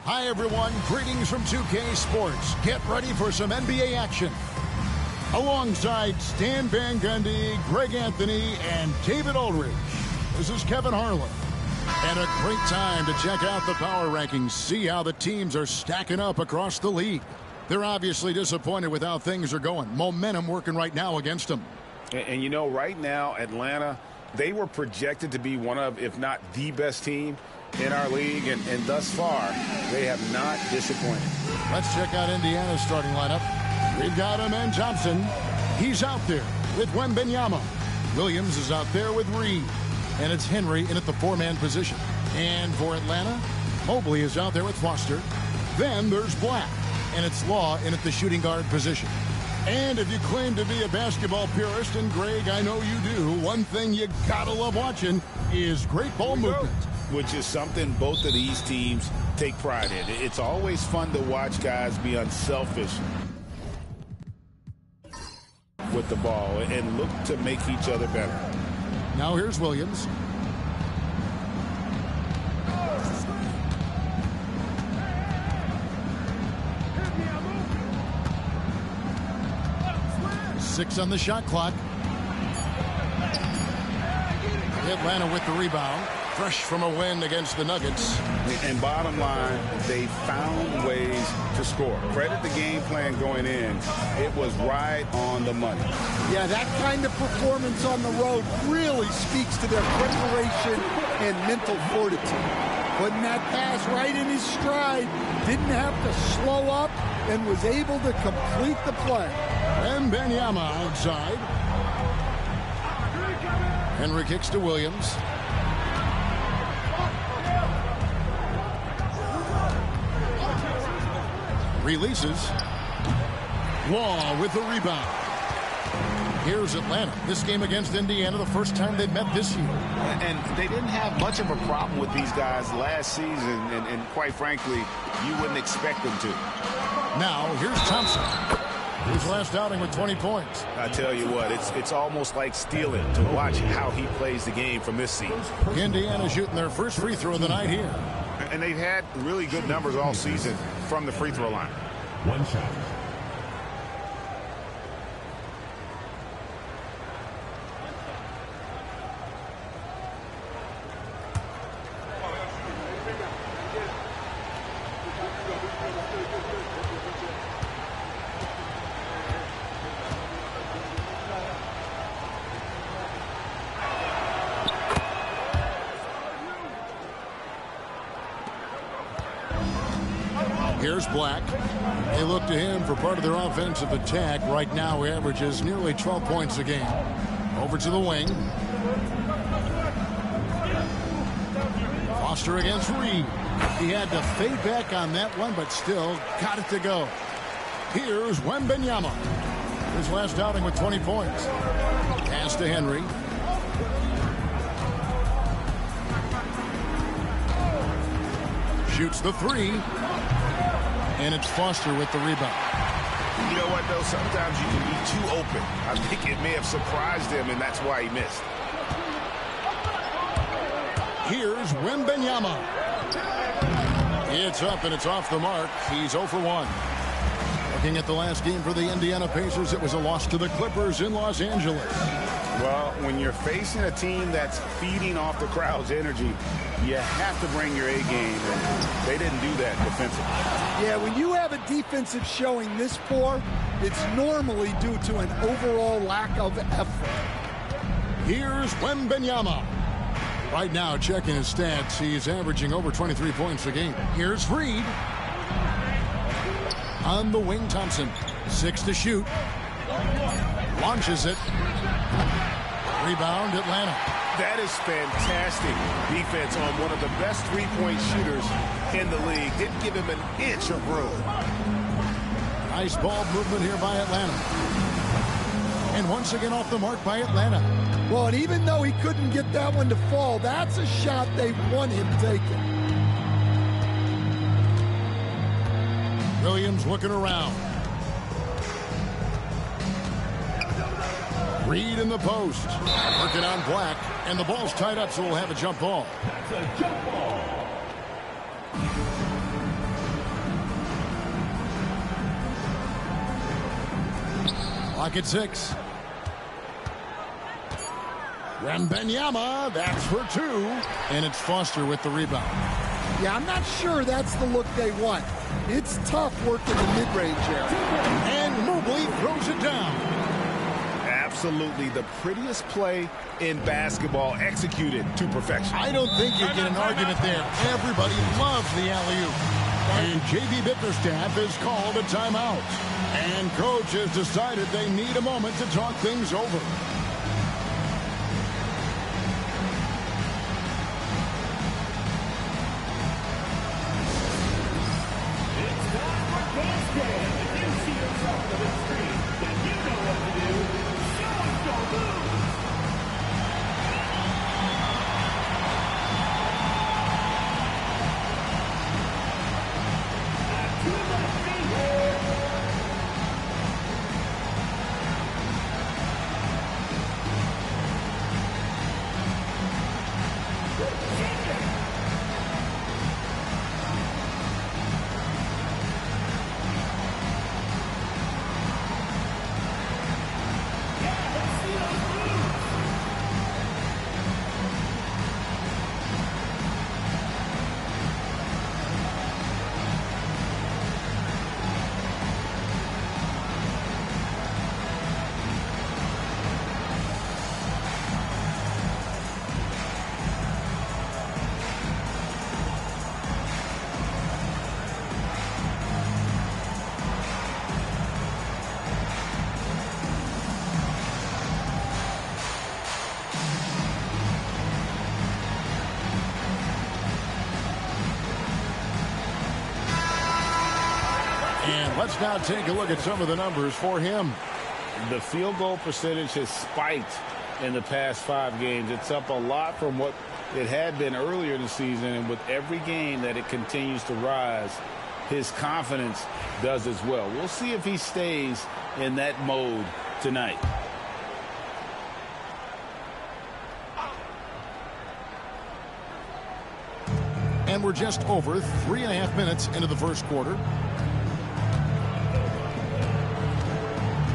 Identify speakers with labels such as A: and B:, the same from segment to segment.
A: Hi, everyone. Greetings from 2K Sports. Get ready for some NBA action. Alongside Stan Van Gundy, Greg Anthony, and David Aldridge, this is Kevin Harlan. And a great time to check out the power rankings, see how the teams are stacking up across the league. They're obviously disappointed with how things are going. Momentum working right now against them.
B: And you know, right now, Atlanta, they were projected to be one of, if not the best team in our league, and thus far, they have not disappointed.
A: Let's check out Indiana's starting lineup. We've got Amen Thompson. He's out there with Wembanyama. Williams is out there with Reed. And it's Henry in at the four-man position. And for Atlanta, Mobley is out there with Foster. Then there's Black. And it's Law in at the shooting guard position. And if you claim to be a basketball purist, and Greg, I know you do, one thing you gotta love watching is great ball movement.
B: Which is something both of these teams take pride in. It's always fun to watch guys be unselfish with the ball and look to make each other better.
A: Now here's Williams. Six on the shot clock. Atlanta with the rebound. Fresh from a win against the Nuggets.
B: And bottom line, they found ways to score. Credit the game plan going in. It was right on the money.
C: Yeah, that kind of performance on the road really speaks to their preparation and mental fortitude. Putting that pass right in his stride, didn't have to slow up, and was able to complete the play.
A: And Wembanyama outside. Henry kicks to Williams. Releases. Law with the rebound. Here's Atlanta. This game against Indiana, the first time they've met this year.
B: And they didn't have much of a problem with these guys last season, and quite frankly, you wouldn't expect them to.
A: Now, here's Thompson. His last outing with 20 points.
B: I tell you what, it's almost like stealing to watch how he plays the game from this seat.
A: Indiana shooting their first free throw of the night here.
B: And they've had really good numbers all season from the free throw line.
D: One shot.
A: Here's Black. They look to him for part of their offensive attack. Right now, he averages nearly 12 points a game. Over to the wing. Foster against Reed. He had to fade back on that one, but still got it to go. Here's Wembanyama. His last outing with 20 points. Pass to Henry. Shoots the three. And it's Foster with the rebound.
B: You know what, though? Sometimes you can be too open. I think it may have surprised him, and that's why he missed.
A: Here's Wembanyama. It's up, and it's off the mark. He's 0 for 1. Looking at the last game for the Indiana Pacers, it was a loss to the Clippers in Los Angeles.
B: Well, when you're facing a team that's feeding off the crowd's energy, you have to bring your A game, and they didn't do that defensively.
C: Yeah, when you have a defensive showing this poor, it's normally due to an overall lack of effort.
A: Here's Wembanyama. Right now, checking his stats, he's averaging over 23 points a game. Here's Reed. On the wing, Thompson. 6 to shoot. Launches it. Rebound, Atlanta.
B: That is fantastic defense on one of the best three-point shooters in the league. Didn't give him an inch of room.
A: Nice ball movement here by Atlanta. And once again off the mark by Atlanta.
C: Well, and even though he couldn't get that one to fall, that's a shot they want him taking.
A: Williams looking around. Reed in the post. Working on Black. And the ball's tied up, so we'll have a jump ball.
D: That's a jump ball.
A: Clock at 6. Wembanyama, that's for 2. And it's Foster with the rebound.
C: Yeah, I'm not sure that's the look they want. It's tough working the mid-range area.
A: And Mobley throws it down.
B: Absolutely the prettiest play in basketball, executed to perfection.
A: I don't think you get an argument there. Everybody loves the alley-oop. And J.B. Bickerstaff has called a timeout. And coach has decided they need a moment to talk things over. Let's now take a look at some of the numbers for him.
B: The field goal percentage has spiked in the past 5 games. It's up a lot from what it had been earlier in the season, and with every game that it continues to rise, his confidence does as well. We'll see if he stays in that mode tonight.
A: And we're just over 3.5 minutes into the first quarter.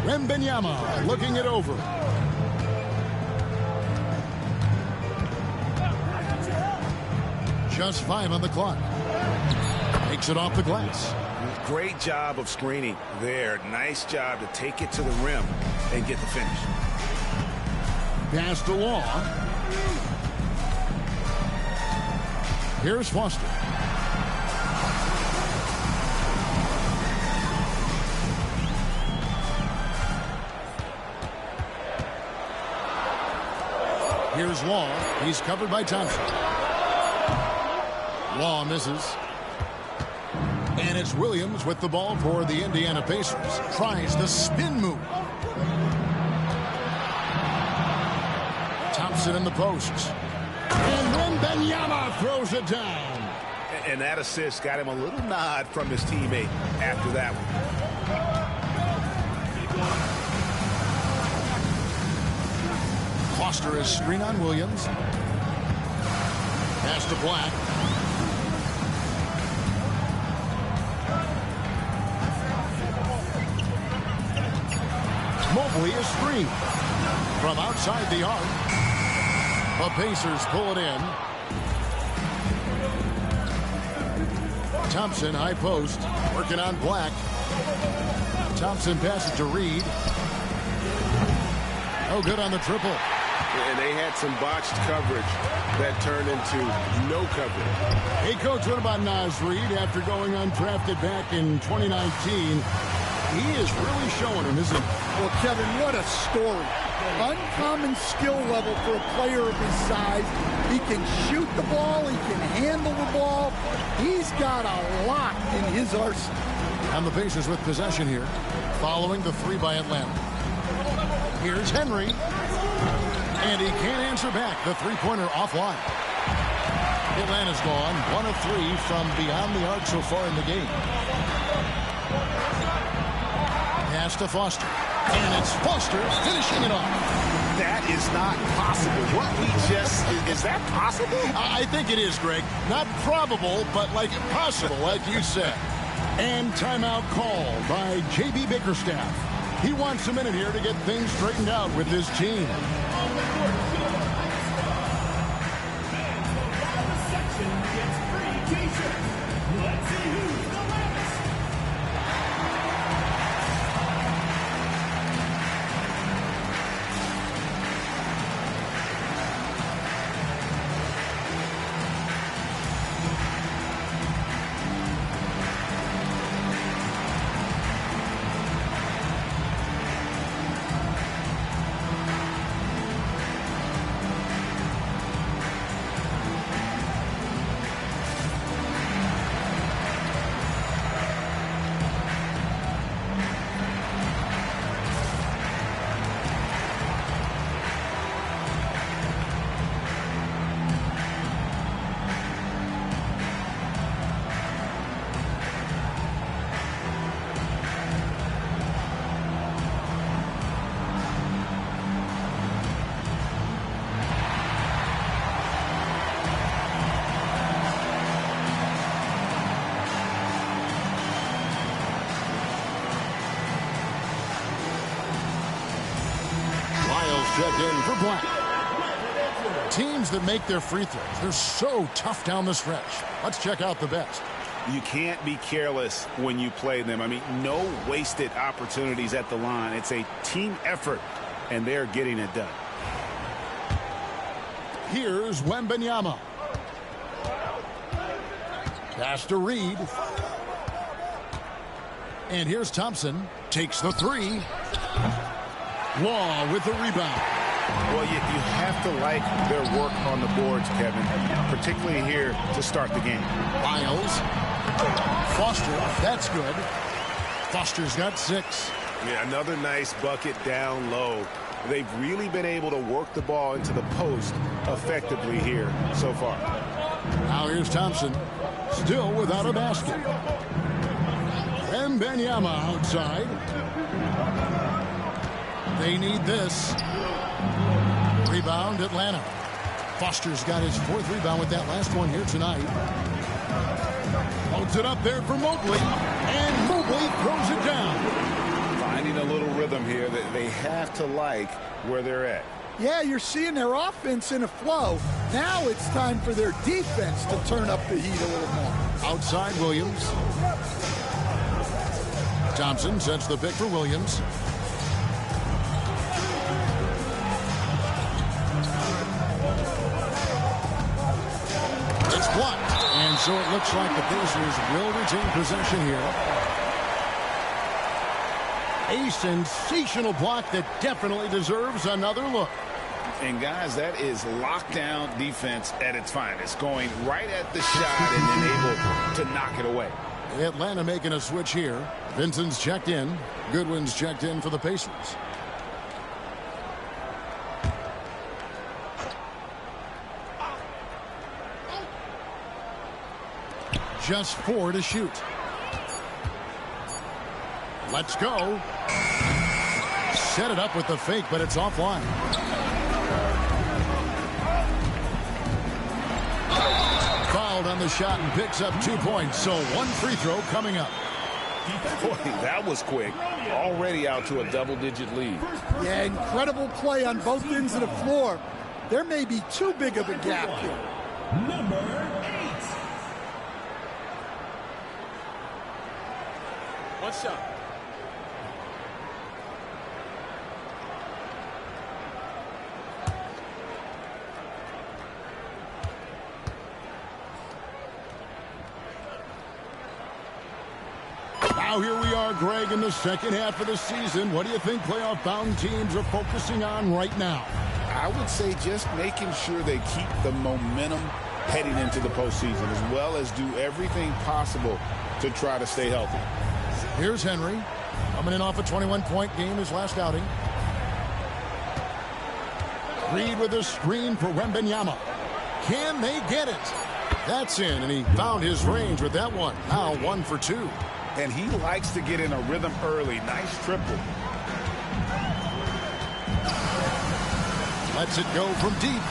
A: Wembanyama looking it over. Just 5 on the clock. Takes it off the glass.
B: Great job of screening there. Nice job to take it to the rim and get the finish.
A: Pass to Law. Here's Foster. Here's Law. He's covered by Thompson. Law misses. And it's Williams with the ball for the Indiana Pacers. Tries the spin move. Thompson in the posts. And Wembanyama throws it down.
B: And that assist got him a little nod from his teammate after that one.
A: Foster is screen on Williams. Pass to Black. Mobley is screened from outside the arc. The Pacers pull it in. Thompson, high post, working on Black. Thompson passes to Reed. Oh, good on the triple.
B: And they had some botched coverage that turned into no coverage.
A: Hey, Coach, what about Naz Reid after going undrafted back in 2019? He is really showing him, isn't he?
C: Well, Kevin, what a story. Uncommon skill level for a player of his size. He can shoot the ball. He can handle the ball. He's got a lot in his arsenal.
A: And the Pacers with possession here, following the 3 by Atlanta. Here's Henry. And he can't answer back. The three-pointer offline. Atlanta's gone 1 of 3 from beyond the arc so far in the game. Pass to Foster. And it's Foster finishing it off.
B: That is not possible. What we just... Is that possible?
A: I think it is, Greg. Not probable, but like possible, like you said. And timeout called by J.B. Bickerstaff. He wants a minute here to get things straightened out with his team.
D: Let's see who's the loudest.
A: Checked in for Black. Teams that make their free throws, they're so tough down the stretch. Let's check out the best.
B: You can't be careless when you play them. I mean, no wasted opportunities at the line. It's a team effort, and they're getting it done.
A: Here's Wembanyama. Pass to Reed. And here's Thompson. Takes the three. Law with the rebound.
B: Well, you have to like their work on the boards, Kevin, particularly here to start the game.
A: Miles. Foster. That's good. Foster's got 6.
E: Yeah, another nice bucket down low. They've really been able to work the ball into the post effectively here so far.
A: Now here's Thompson. Still without a basket. Wembanyama outside. They need this. Rebound, Atlanta. Foster's got his 4th rebound with that last one here tonight. Holds it up there for Mobley. And Mobley throws it down.
B: Finding a little rhythm here that they have to like where they're at.
C: Yeah, you're seeing their offense in a flow. Now it's time for their defense to turn up the heat a little more.
A: Outside Williams. Thompson sets the pick for Williams. Blocked. And so it looks like the Pacers will retain possession here. A sensational block that definitely deserves another look.
B: And guys, that is lockdown defense at its finest. Going right at the shot and then able to knock it away.
A: Atlanta making a switch here. Vincent's checked in. Goodwin's checked in for the Pacers. Just 4 to shoot. Let's go. Set it up with the fake, but it's offline. Fouled on the shot and picks up 2 points. So 1 free throw coming up.
B: Boy, that was quick. Already out to a double-digit lead.
C: Yeah, incredible play on both ends of the floor. There may be too big of a gap here.
D: Number 8.
F: What's up?
A: Now here we are, Greg, in the second half of the season. What do you think playoff-bound teams are focusing on right now?
B: I would say just making sure they keep the momentum heading into the postseason, as well as do everything possible to try to stay healthy.
A: Here's Henry, coming in off a 21-point game his last outing. Reed with a screen for Wembanyama. Can they get it? That's in, and he found his range with that one. Now 1 for 2.
B: And he likes to get in a rhythm early. Nice triple.
A: Lets it go from deep.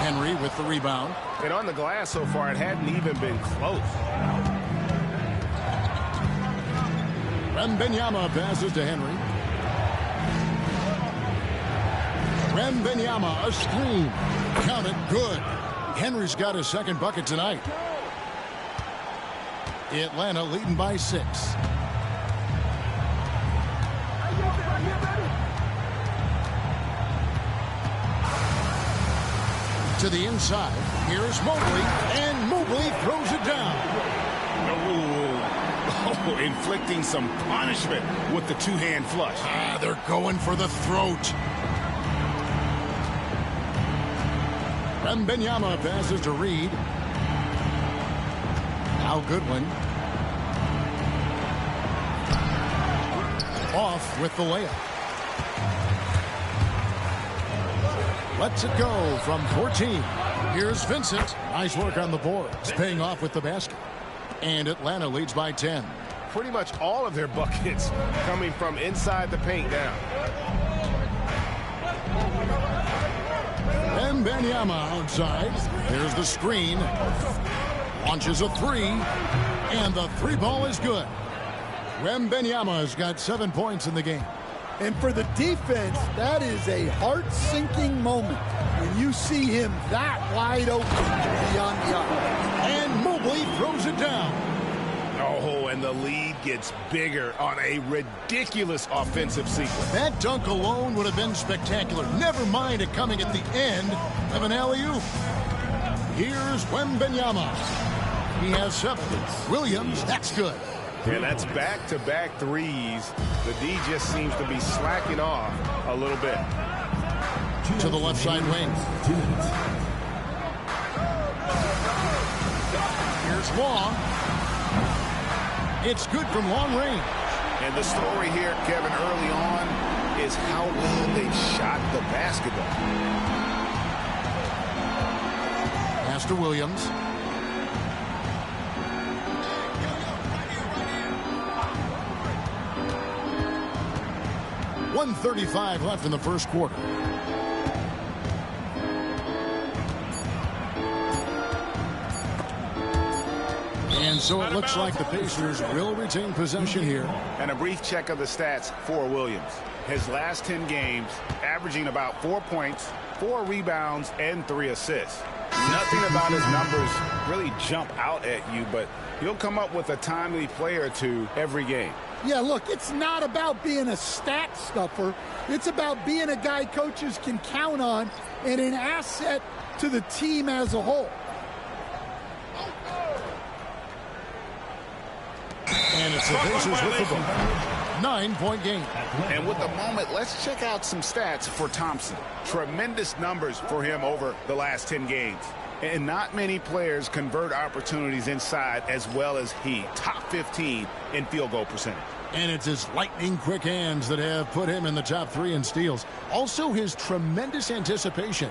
A: Henry with the rebound.
E: And on the glass so far, it hadn't even been close.
A: Wembanyama passes to Henry. Wembanyama, a screen. Count it, good. Henry's got his second bucket tonight. Atlanta leading by 6. To the inside. Here's Mobley, and Mobley throws it down.
E: Oh, inflicting some punishment with the two-hand flush.
A: They're going for the throat. Wembanyama passes to Reed. Now Goodwin. Off with the layup. Lets it go from 14. Here's Vincent. Nice work on the boards. Paying off with the basket. And Atlanta leads by 10.
E: Pretty much all of their buckets coming from inside the paint now.
A: Wembanyama outside. There's the screen. Launches a three. And the three ball is good. Wembanyama's got 7 points in the game.
C: And for the defense, that is a heart-sinking moment when you see him that wide open beyond the arc.
A: And Mobley throws it down.
E: Oh, and the lead gets bigger on a ridiculous offensive sequence.
A: That dunk alone would have been spectacular. Never mind it coming at the end of an alley-oop. Here's Wembanyama. He has 7. Williams, that's good.
E: Yeah, that's back-to-back threes. The D just seems to be slacking off a little bit.
A: To the left side wing. Here's Long. It's good from long range.
E: And the story here, Kevin, early on is how well they've shot the basketball.
A: Pass to Williams. .135 left in the first quarter. And so it looks like the Pacers will retain possession here.
E: And a brief check of the stats for Williams. His last 10 games, averaging about 4 points, 4 rebounds, and 3 assists. Nothing about his numbers really jump out at you, but he'll come up with a timely play or two every game.
C: Yeah, look, it's not about being a stat stuffer. It's about being a guy coaches can count on and an asset to the team as a whole.
A: And it's the Pacers with the ball. 9-point game.
E: And with the moment, let's check out some stats for Thompson. Tremendous numbers for him over the last 10 games. And not many players convert opportunities inside as well as he. Top 15 in field goal percentage.
A: And it's his lightning quick hands that have put him in the top 3 in steals. Also his tremendous anticipation.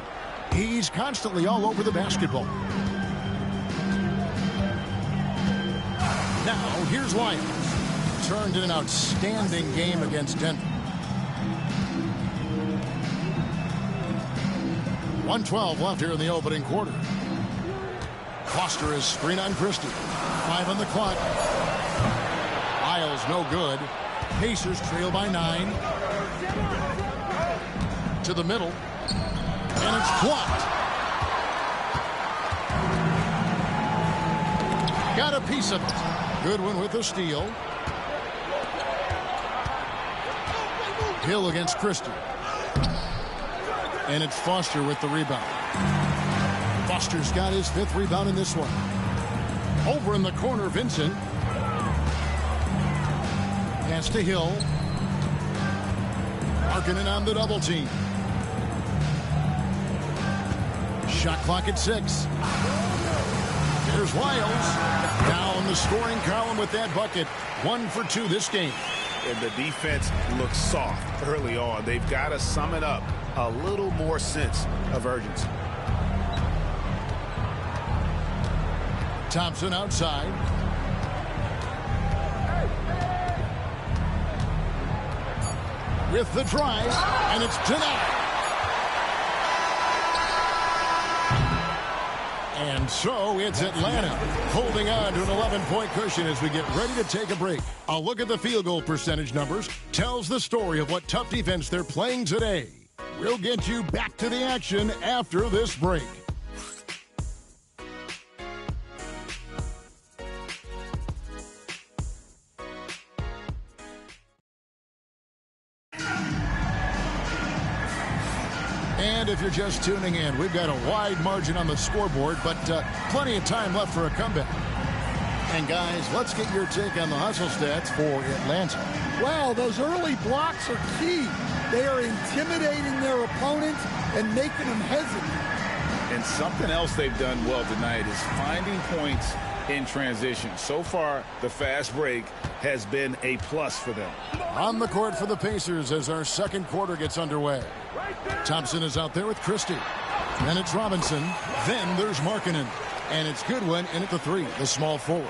A: He's constantly all over the basketball. Now here's Lyons. Turned in an outstanding game against Denver. 1:12 left here in the opening quarter. Foster is screen on Christie. 5 on the clock. Isles no good. Pacers trail by 9. To the middle. And it's blocked. Got a piece of it. Goodwin with the steal. Hill against Christie. And it's Foster with the rebound. Foster's got his 5th rebound in this one. Over in the corner, Vincent. Pass to Hill. Markkanen on the double team. Shot clock at 6. There's Wiles. Down the scoring column with that bucket. 1 for 2 this game.
E: And the defense looks soft early on. They've got to sum it up. A little more sense of urgency.
A: Thompson outside. With the drive, and it's denied. And so it's Atlanta holding on to an 11-point cushion as we get ready to take a break. A look at the field goal percentage numbers tells the story of what tough defense they're playing today. We'll get you back to the action after this break. And if you're just tuning in, we've got a wide margin on the scoreboard, but plenty of time left for a comeback. And guys, let's get your take on the hustle stats for Atlanta.
C: Wow, those early blocks are key. They are intimidating their opponents and making them hesitant.
B: And something else they've done well tonight is finding points in transition. So far, the fast break has been a plus for them.
A: On the court for the Pacers as our second quarter gets underway. Thompson is out there with Christie. Then it's Robinson. Then there's Markkanen. And it's Goodwin in at the three, the small forward.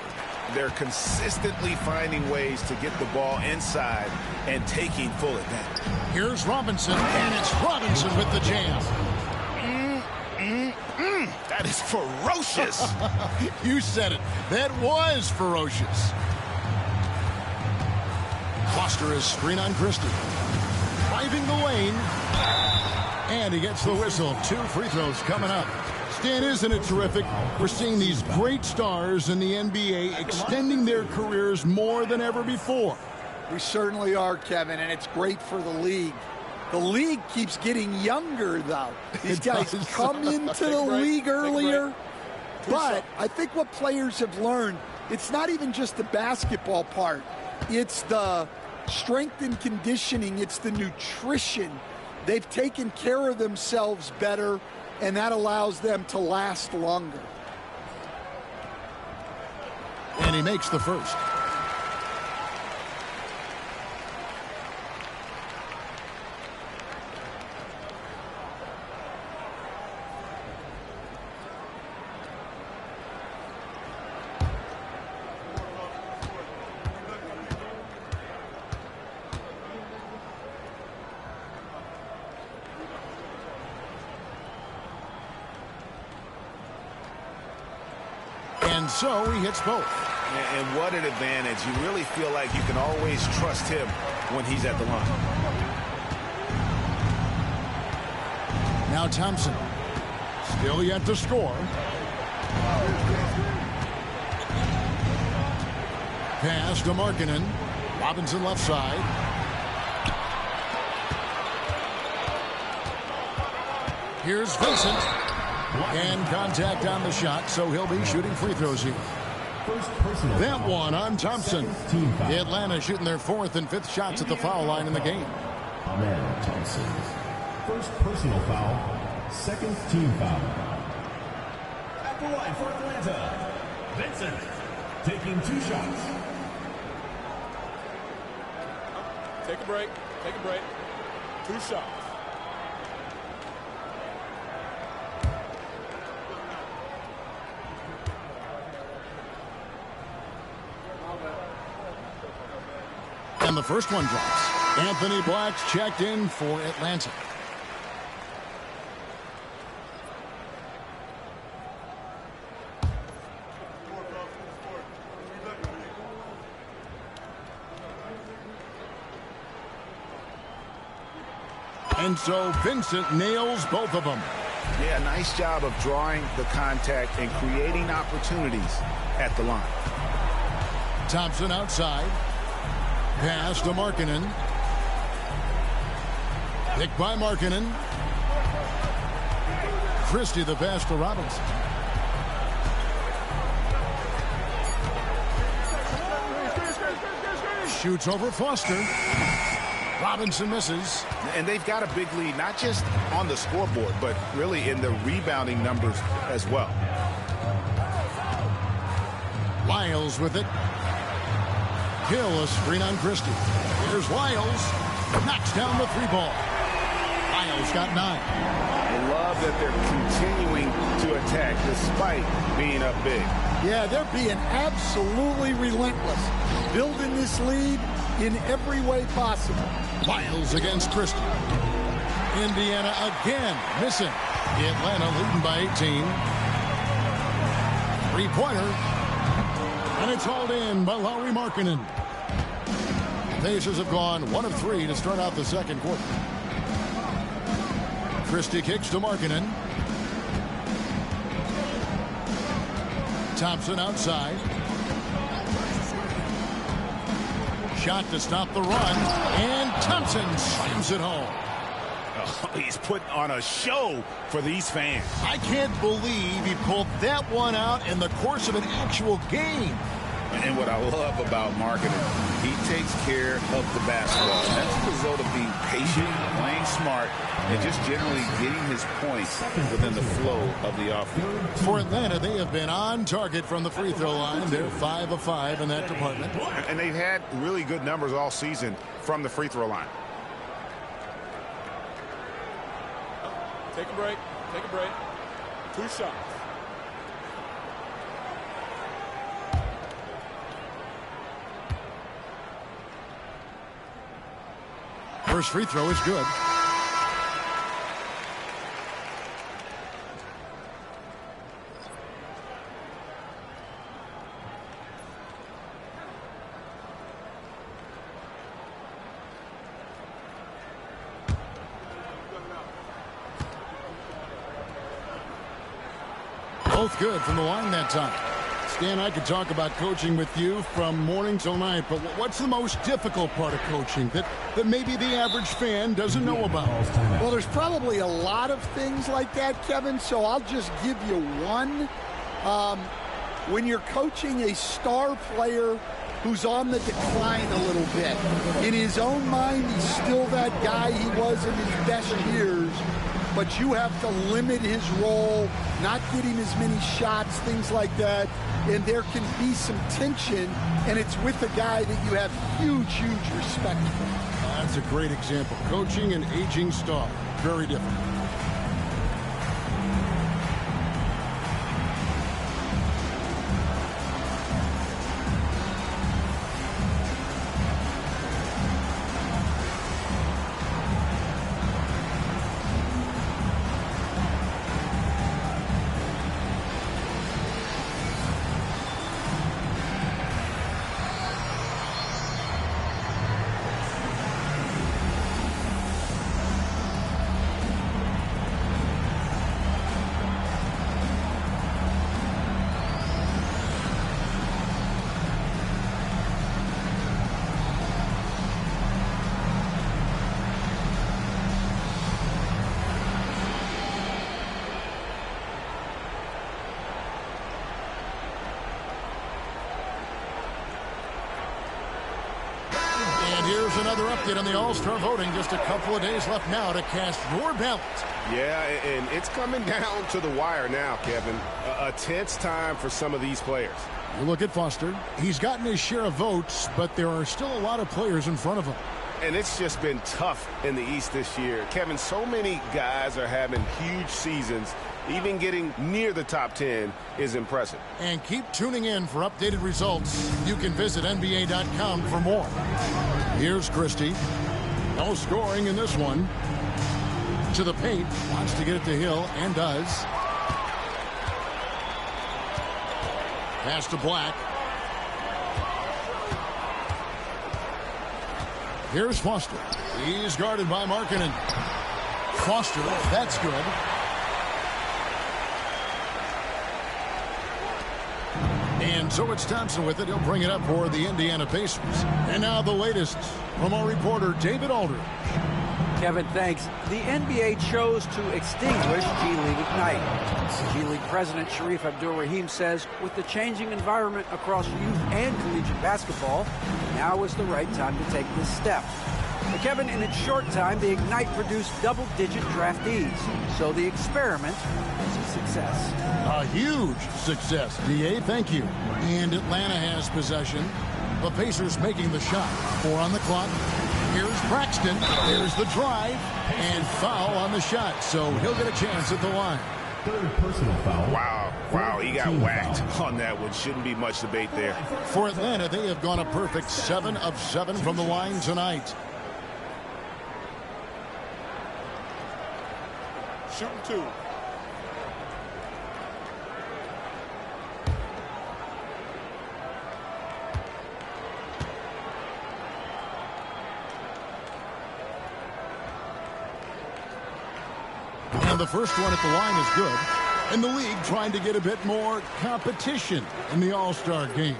E: They're consistently finding ways to get the ball inside and taking full advantage.
A: Here's Robinson, and it's Robinson with the jam.
E: That is ferocious.
A: You said it. That was ferocious. Foster is screen on Christie. Driving the lane. And he gets the whistle. 2 free throws coming up. Stan, isn't it terrific? We're seeing these great stars in the NBA extending their careers more than ever before.
C: We certainly are, Kevin, and it's great for the league. The league keeps getting younger, though. These guys come into the league earlier. But I think what players have learned, it's not even just the basketball part. It's the strength and conditioning. It's the nutrition. They've taken care of themselves better, and that allows them to last longer.
A: And he makes the first. And so he hits both.
E: And what an advantage. You really feel like you can always trust him when he's at the line.
A: Now Thompson. Still yet to score. Pass to Markkanen. Robinson left side. Here's Vincent. And contact on the shot, so he'll be shooting free throws here. That one on Thompson. Atlanta shooting their 4th and 5th shots at the foul line in the game.
D: Amen, Thompson. First personal foul, second team foul. At the line for Atlanta, Vincent taking 2 shots.
F: Take a break. 2 shots.
A: And the first one drops. Anthony Black's checked in for Atlanta. And so Vincent nails both of them.
E: Yeah, nice job of drawing the contact and creating opportunities at the line.
A: Thompson outside. Pass to Markkanen. Picked by Markkanen. Christie the pass to Robinson. Shoots over Foster. Robinson misses.
E: And they've got a big lead, not just on the scoreboard, but really in the rebounding numbers as well.
A: Lyles with it. Hill a screen on Christie. Here's Lyles. Knocks down the 3 ball. Lyles got 9.
E: I love that they're continuing to attack despite being up big.
C: Yeah, they're being absolutely relentless. Building this lead in every way possible.
A: Lyles against Christie. Indiana again missing. Atlanta leading by 18. Three-pointer. And it's hauled in by Lauri Markkanen. The Pacers have gone 1 of 3 to start out the second quarter. Christie kicks to Markkanen. Thompson outside. Shot to stop the run. And Thompson slams it home.
E: Oh, he's putting on a show for these fans.
A: I can't believe he pulled that one out in the course of an actual game.
E: And what I love about Markkanen, he takes care of the basketball. And that's a result of being patient, playing smart, and just generally getting his points within the flow of the offense.
A: For Atlanta, they have been on target from the free throw line. They're 5 of 5 in that department.
E: And they've had really good numbers all season from the free throw line.
F: Take a break. Take a break. 2 shots.
A: First free throw is good. Both good from the line that time. Stan, I could talk about coaching with you from morning till night, but what's the most difficult part of coaching that maybe the average fan doesn't know about?
C: Well, there's probably a lot of things like that, Kevin, so I'll just give you one. When you're coaching a star player who's on the decline a little bit, in his own mind, he's still that guy he was in his best years, but you have to limit his role, not get him as many shots, things like that. And there can be some tension, and it's with a guy that you have huge, huge respect for.
A: That's a great example. Coaching an aging star. Very different. Here's another update on the All-Star voting. Just a couple of days left now to cast your ballot.
G: Yeah, and it's coming down to the wire now, Kevin. A tense time for some of these players.
A: You look at Foster. He's gotten his share of votes, but there are still a lot of players in front of him.
G: And it's just been tough in the East this year. Kevin, so many guys are having huge seasons. Even getting near the top 10 is impressive.
A: And keep tuning in for updated results. You can visit NBA.com for more. Here's Christie. No scoring in this one. To the paint. Wants to get it to Hill and does. Pass to Black. Here's Foster. He's guarded by Markkanen. Foster, that's good. And so it's Thompson with it. He'll bring it up for the Indiana Pacers. And now the latest from our reporter, David Aldridge.
H: Kevin, thanks. The NBA chose to extinguish G League Ignite. G League President Sharif Abdur-Rahim says with the changing environment across youth and collegiate basketball, now is the right time to take this step. But Kevin, in its short time, the Ignite produced double-digit draftees. So the experiment was a success.
A: A huge success, D.A. Thank you. And Atlanta has possession. The Pacers making the shot. 4 on the clock. Here's Braxton. There's the drive. And foul on the shot. So he'll get a chance at the line.
G: Third personal foul. Wow, he got whacked on that one. Shouldn't be much debate there.
A: For Atlanta, they have gone a perfect 7 of 7 from the line tonight.
F: Shooting 2.
A: And the first one at the line is good. And the league trying to get a bit more competition in the All-Star game.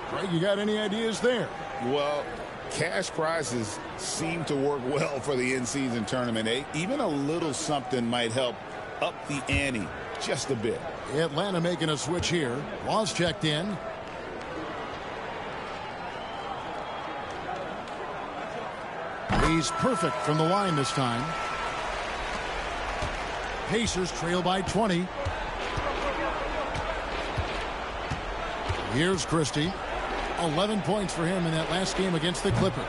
A: Craig, you got any ideas there?
B: Well, cash prizes seem to work well for the in-season tournament. Even a little something might help up the ante just a bit.
A: Atlanta making a switch here. Wall's checked in. He's perfect from the line this time. Pacers trail by 20. Here's Christie. 11 points for him in that last game against the Clippers.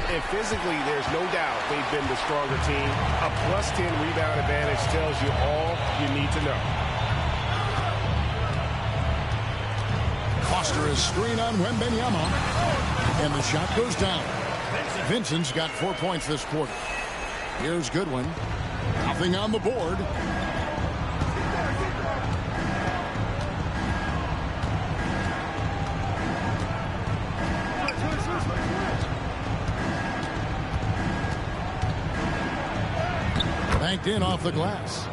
G: And physically, there's no doubt they've been the stronger team. A +10 rebound advantage tells you all you need to know.
A: Foster is screen on Wembanyama. And the shot goes down. Vincent's got 4 points this quarter. Here's Goodwin. Nothing on the board. Banked in off the glass.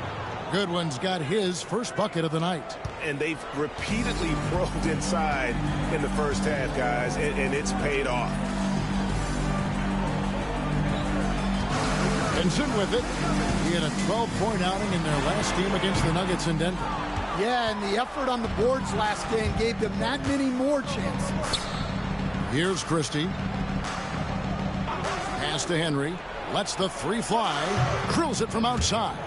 A: Goodwin's got his first bucket of the night.
G: And they've repeatedly probed inside in the first half, guys, and it's paid off.
A: Vincent with it. He had a 12-point outing in their last game against the Nuggets in Denver.
C: Yeah, and the effort on the boards last game gave them that many more chances.
A: Here's Christie. Pass to Henry. Lets the three fly. Drills it from outside.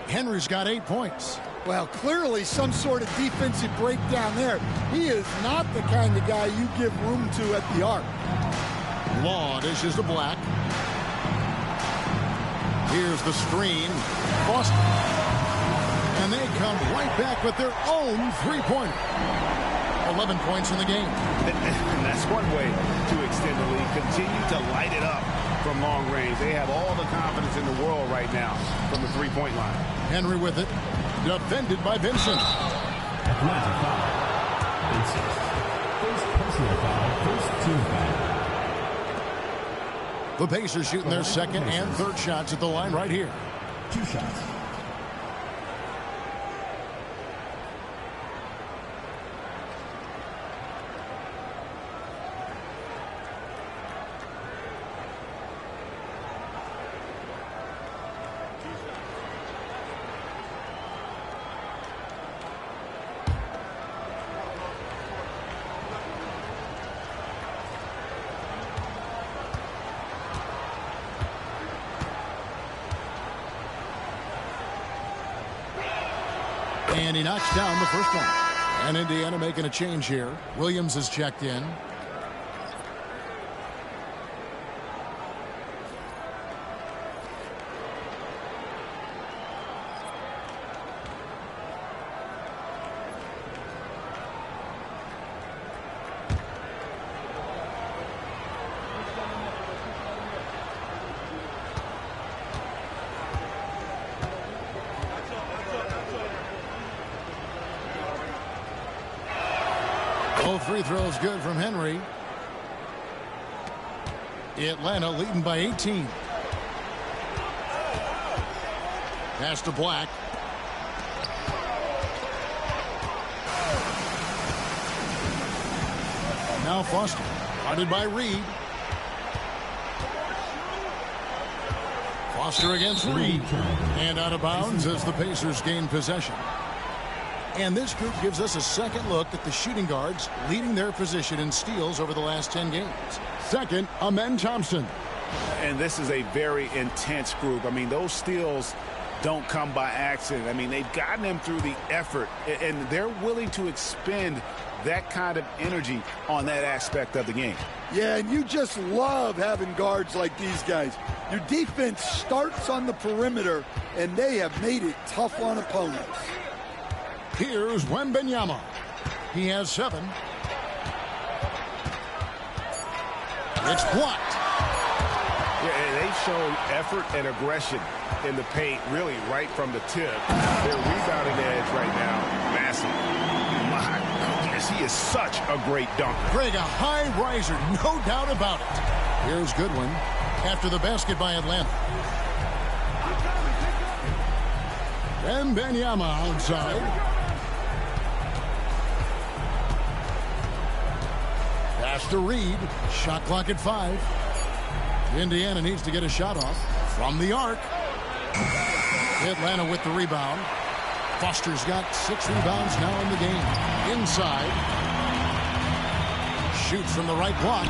A: Henry's got 8 points.
C: Well, clearly some sort of defensive breakdown there. He is not the kind of guy you give room to at the arc.
A: Law dishes to Black. Here's the screen. Boston. And they come right back with their own three-pointer. 11 points in the game.
G: And that's one way to extend the lead. Continue to light it up from long range. They have all the confidence in the world right now from the three-point line.
A: Henry with it. Defended by Vincent.
D: Atlanta foul. Vincent. First personal foul. First team foul.
A: The Pacers shooting their second and third shots at the line right here.
D: 2 shots.
A: And he knocks down the first one. And Indiana making a change here. Williams is checked in. Both free throws good from Henry. Atlanta leading by 18. Pass to Black. Now Foster. Guarded by Reed. Foster against Reed. And out of bounds as the Pacers gain possession. And this group gives us a second look at the shooting guards leading their position in steals over the last 10 games. Second, Amen Thompson.
B: And this is a very intense group. I mean, those steals don't come by accident. I mean, they've gotten them through the effort, and they're willing to expend that kind of energy on that aspect of the game.
C: Yeah, and you just love having guards like these guys. Your defense starts on the perimeter, and they have made it tough on opponents.
A: Here's Wembanyama. He has 7. It's blocked.
G: Yeah, and they've shown effort and aggression in the paint, really right from the tip. Their rebounding edge right now, massive. My goodness, he is such a great dunker.
A: Greg, a high riser, no doubt about it. Here's Goodwin after the basket by Atlanta. Wembanyama outside. Pass to Reed. Shot clock at 5. Indiana needs to get a shot off from the arc. Atlanta with the rebound. Foster's got 6 rebounds now in the game. Inside. Shoots from the right block.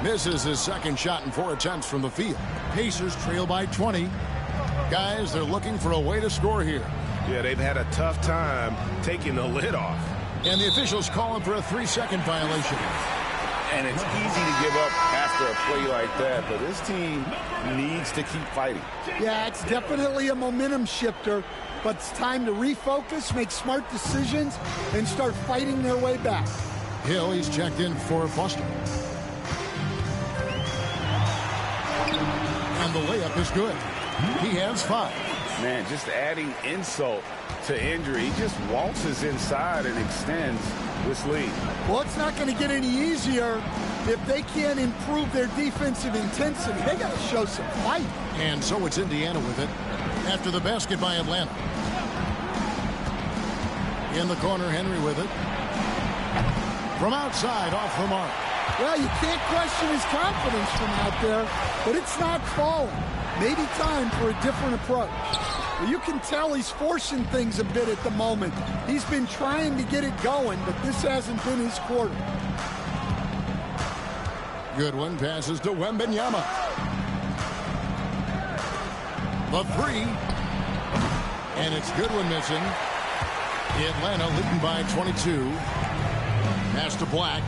A: Misses his second shot in 4 attempts from the field. Pacers trail by 20. Guys, they're looking for a way to score here.
G: Yeah, they've had a tough time taking the lid off.
A: And the officials calling for a 3-second violation.
B: And it's easy to give up after a play like that, but this team needs to keep fighting.
C: Yeah, it's definitely a momentum shifter, but it's time to refocus, make smart decisions, and start fighting their way back.
A: Hill, he's checked in for Foster. And the layup is good. He has 5.
B: Man, just adding insult to injury. He just waltzes inside and extends this lead.
C: Well, it's not going to get any easier if they can't improve their defensive intensity. They got to show some fight.
A: And so it's Indiana with it after the basket by Atlanta. In the corner, Henry with it. From outside, off the mark.
C: Well, you can't question his confidence from out there, but it's not falling. Maybe time for a different approach. Well, you can tell he's forcing things a bit at the moment. He's been trying to get it going, but this hasn't been his quarter.
A: Goodwin passes to Wembanyama. The 3. And it's Goodwin missing. Atlanta leading by 22. Pass to Black.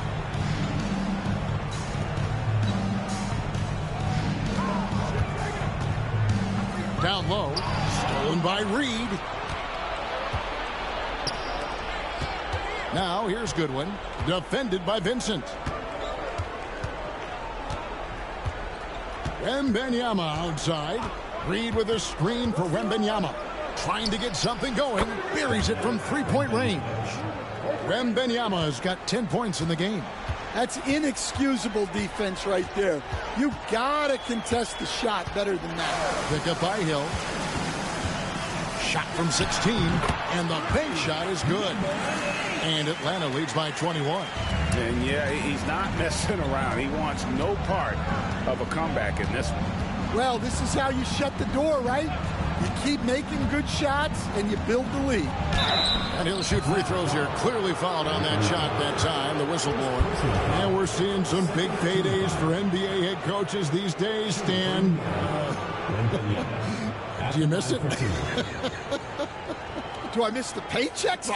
A: Down low. Stolen by Reed. Now here's Goodwin. Defended by Vincent. Wembanyama outside. Reed with a screen for Wembanyama. Trying to get something going. Buries it from 3-point range. Wembanyama has got 10 points in the game.
C: That's inexcusable defense right there. You gotta contest the shot better than that.
A: Pick up by Hill. Shot from 16, and the bank shot is good. And Atlanta leads by 21.
B: And yeah, he's not messing around. He wants no part of a comeback in this one.
C: Well, this is how you shut the door, right? You keep making good shots, and you build the lead.
A: And he'll shoot free throws here. Clearly fouled on that shot that time. The whistle blowing. And we're seeing some big paydays for NBA head coaches these days, Stan. Do you miss it?
C: Do I miss the paychecks?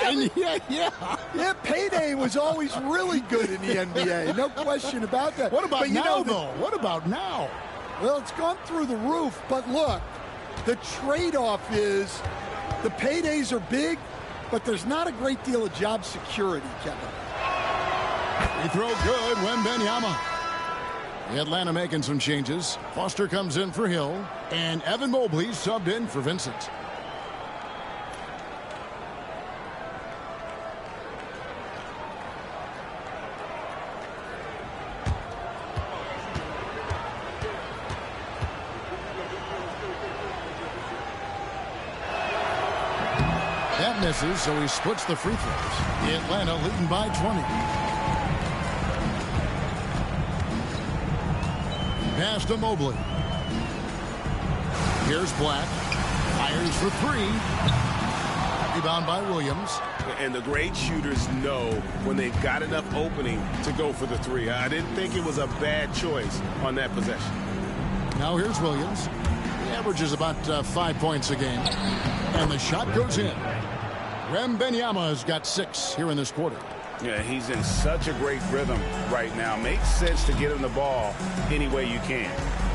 A: Yeah.
C: Payday was always really good in the NBA. No question about that.
A: What about now, though? What about now?
C: Well, it's gone through the roof. But look, the trade-off is the paydays are big, but there's not a great deal of job security, Kevin.
A: Free throw good, Wembanyama. Atlanta making some changes. Foster comes in for Hill, and Evan Mobley subbed in for Vincent. That misses, so he splits the free throws. Atlanta leading by 20. Pass to Mobley. Here's Black. Fires for 3. Rebound by Williams.
G: And the great shooters know when they've got enough opening to go for the 3. I didn't think it was a bad choice on that possession.
A: Now here's Williams. He averages about 5 points a game. And the shot goes in. Wembanyama has got 6 here in this quarter.
B: Yeah, he's in such a great rhythm right now. Makes sense to get him the ball any way you can.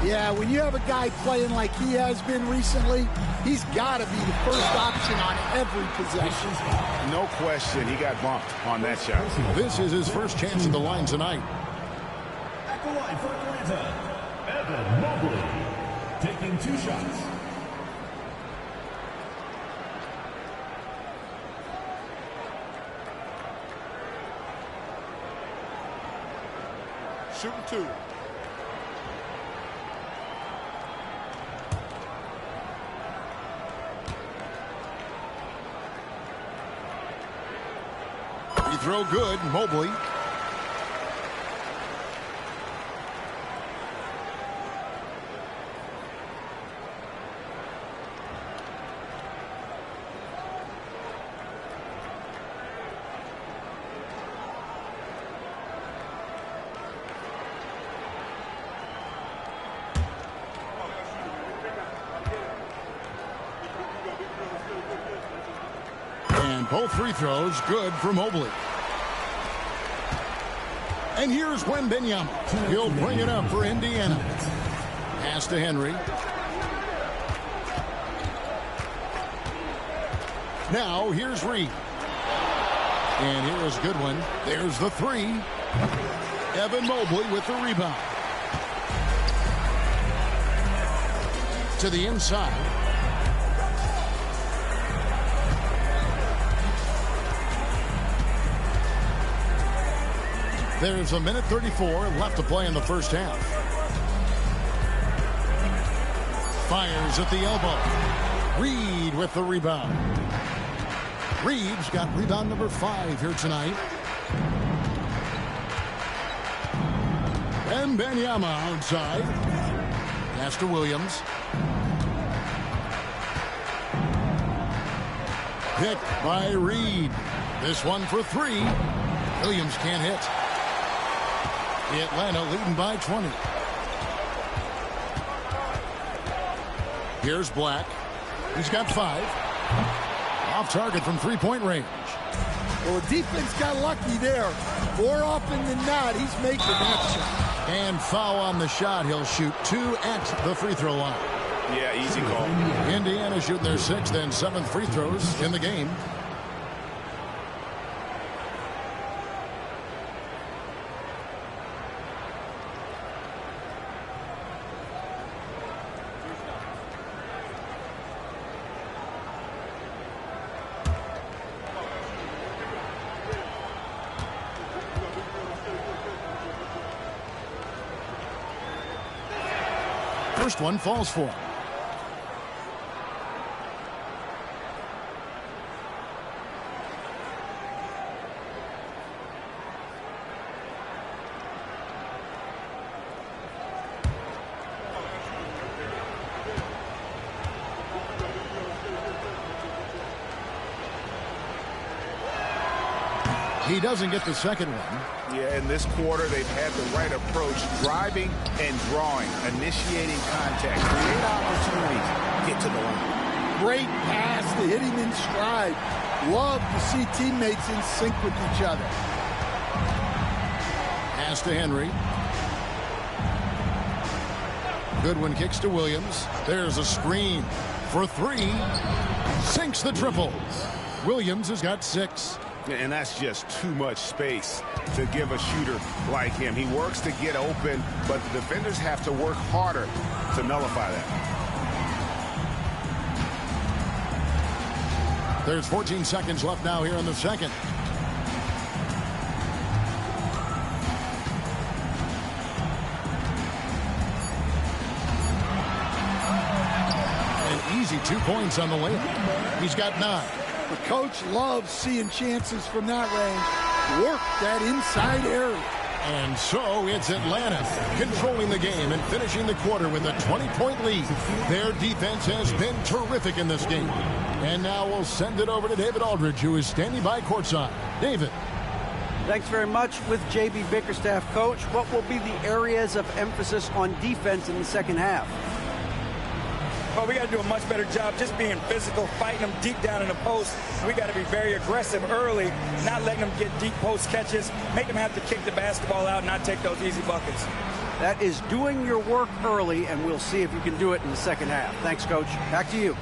C: Yeah, when you have a guy playing like he has been recently, he's got to be the first option on every possession.
B: No question, he got bumped on that shot.
A: This is his first chance at the line tonight.
D: At the line for Atlanta, Evan Mobley, taking 2 shots.
F: Shooting 2.
A: throw good. Mobley. And both free throws good for Mobley. And here's Wembanyama. He'll bring it up for Indiana. Pass to Henry. Now here's Reed. And here is a good one. There's the three. Evan Mobley with the rebound. To the inside. There's a minute 34 left to play in the first half. Fires at the elbow. Reed with the rebound. Reed's got rebound number 5 here tonight. Wembanyama outside. Pass to Williams. Picked by Reed. This one for 3. Williams can't hit. Atlanta leading by 20. Here's Black. He's got 5. Off target from three-point range.
C: Well, the defense got lucky there. More often than not, he's making that shot.
A: And foul on the shot. He'll shoot 2 at the free throw line.
E: Yeah, easy call.
A: Indiana shooting their 6th and 7th free throws in the game. First one falls for him. He doesn't get the second one.
E: Yeah, in this quarter, they've had the right approach, driving and drawing, initiating contact, create opportunities, get to the line.
C: Great pass to hit him in stride. Love to see teammates in sync with each other.
A: Pass to Henry. Goodwin kicks to Williams. There's a screen for 3. Sinks the triple. Williams has got 6.
E: And that's just too much space to give a shooter like him. He works to get open, but the defenders have to work harder to nullify that.
A: There's 14 seconds left now here in the second. An easy 2 points on the layup. He's got 9.
C: The coach loves seeing chances from that range. Work that inside area.
A: And so it's Atlanta controlling the game and finishing the quarter with a 20-point lead. Their defense has been terrific in this game. And now we'll send it over to David Aldridge, who is standing by courtside. David.
H: Thanks very much. With J.B. Bickerstaff, coach, what will be the areas of emphasis on defense in the second half?
I: Well, we got to do a much better job just being physical, fighting them deep down in the post. We got to be very aggressive early, not letting them get deep post catches, make them have to kick the basketball out and not take those easy buckets.
H: That is doing your work early, and we'll see if you can do it in the second half. Thanks, Coach. Back to you.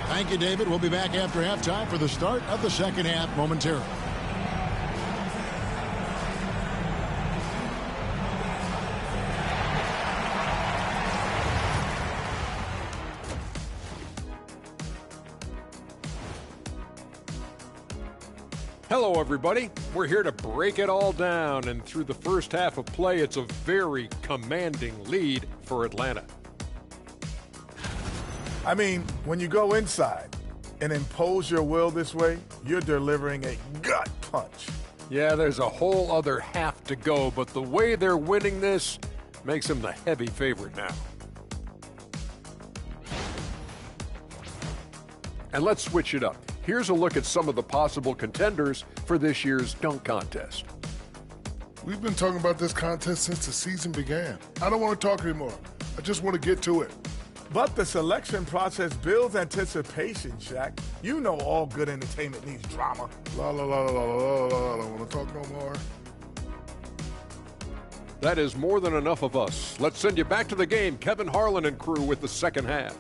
A: Thank you, David. We'll be back after halftime for the start of the second half momentarily.
J: Hello, everybody. We're here to break it all down, and through the first half of play, it's a very commanding lead for Atlanta.
K: I mean, when you go inside and impose your will this way, you're delivering a gut punch.
J: Yeah, there's a whole other half to go, but the way they're winning this makes them the heavy favorite now. And let's switch it up. Here's a look at some of the possible contenders for this year's dunk contest.
K: We've been talking about this contest since the season began. I don't want to talk anymore. I just want to get to it.
G: But the selection process builds anticipation, Shaq. You know all good entertainment needs drama.
K: La la la la la la la. I don't want to talk no more.
J: That is more than enough of us. Let's send you back to the game. Kevin Harlan and crew with the second half.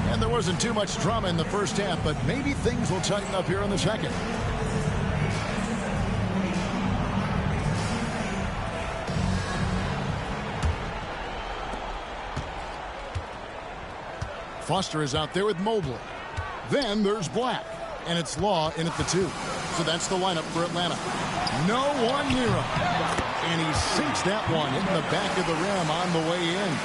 A: And there wasn't too much drama in the first half, but maybe things will tighten up here in the second. Foster is out there with Mobley. Then there's Black, and it's Law in at the 2. So that's the lineup for Atlanta. No one near him. And he sinks that one in the back of the rim on the way in.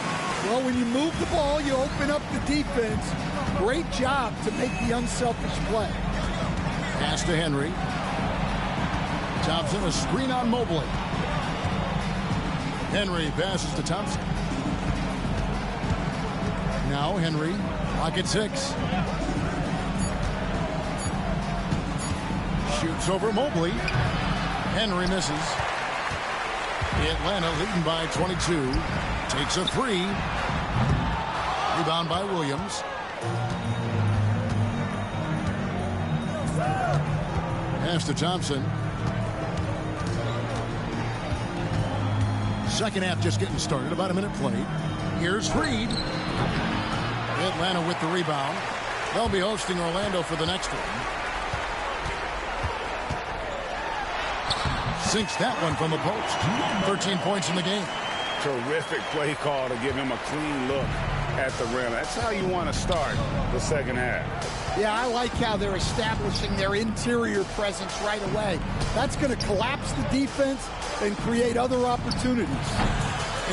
C: Well, when you move the ball, you open up the defense. Great job to make the unselfish play.
A: Pass to Henry. Thompson, a screen on Mobley. Henry passes to Thompson. Now Henry, pocket 6. Shoots over Mobley. Henry misses. Atlanta leading by 22. Takes a 3. Rebound by Williams. Pass to Thompson. Second half just getting started. About a minute played. Here's Reed. Atlanta with the rebound. They'll be hosting Orlando for the next one. Sinks that one from the post. 13 points in the game.
E: Terrific play call to give him a clean look at the rim. That's how you want to start the second half.
C: Yeah, I like how they're establishing their interior presence right away. That's going to collapse the defense and create other opportunities.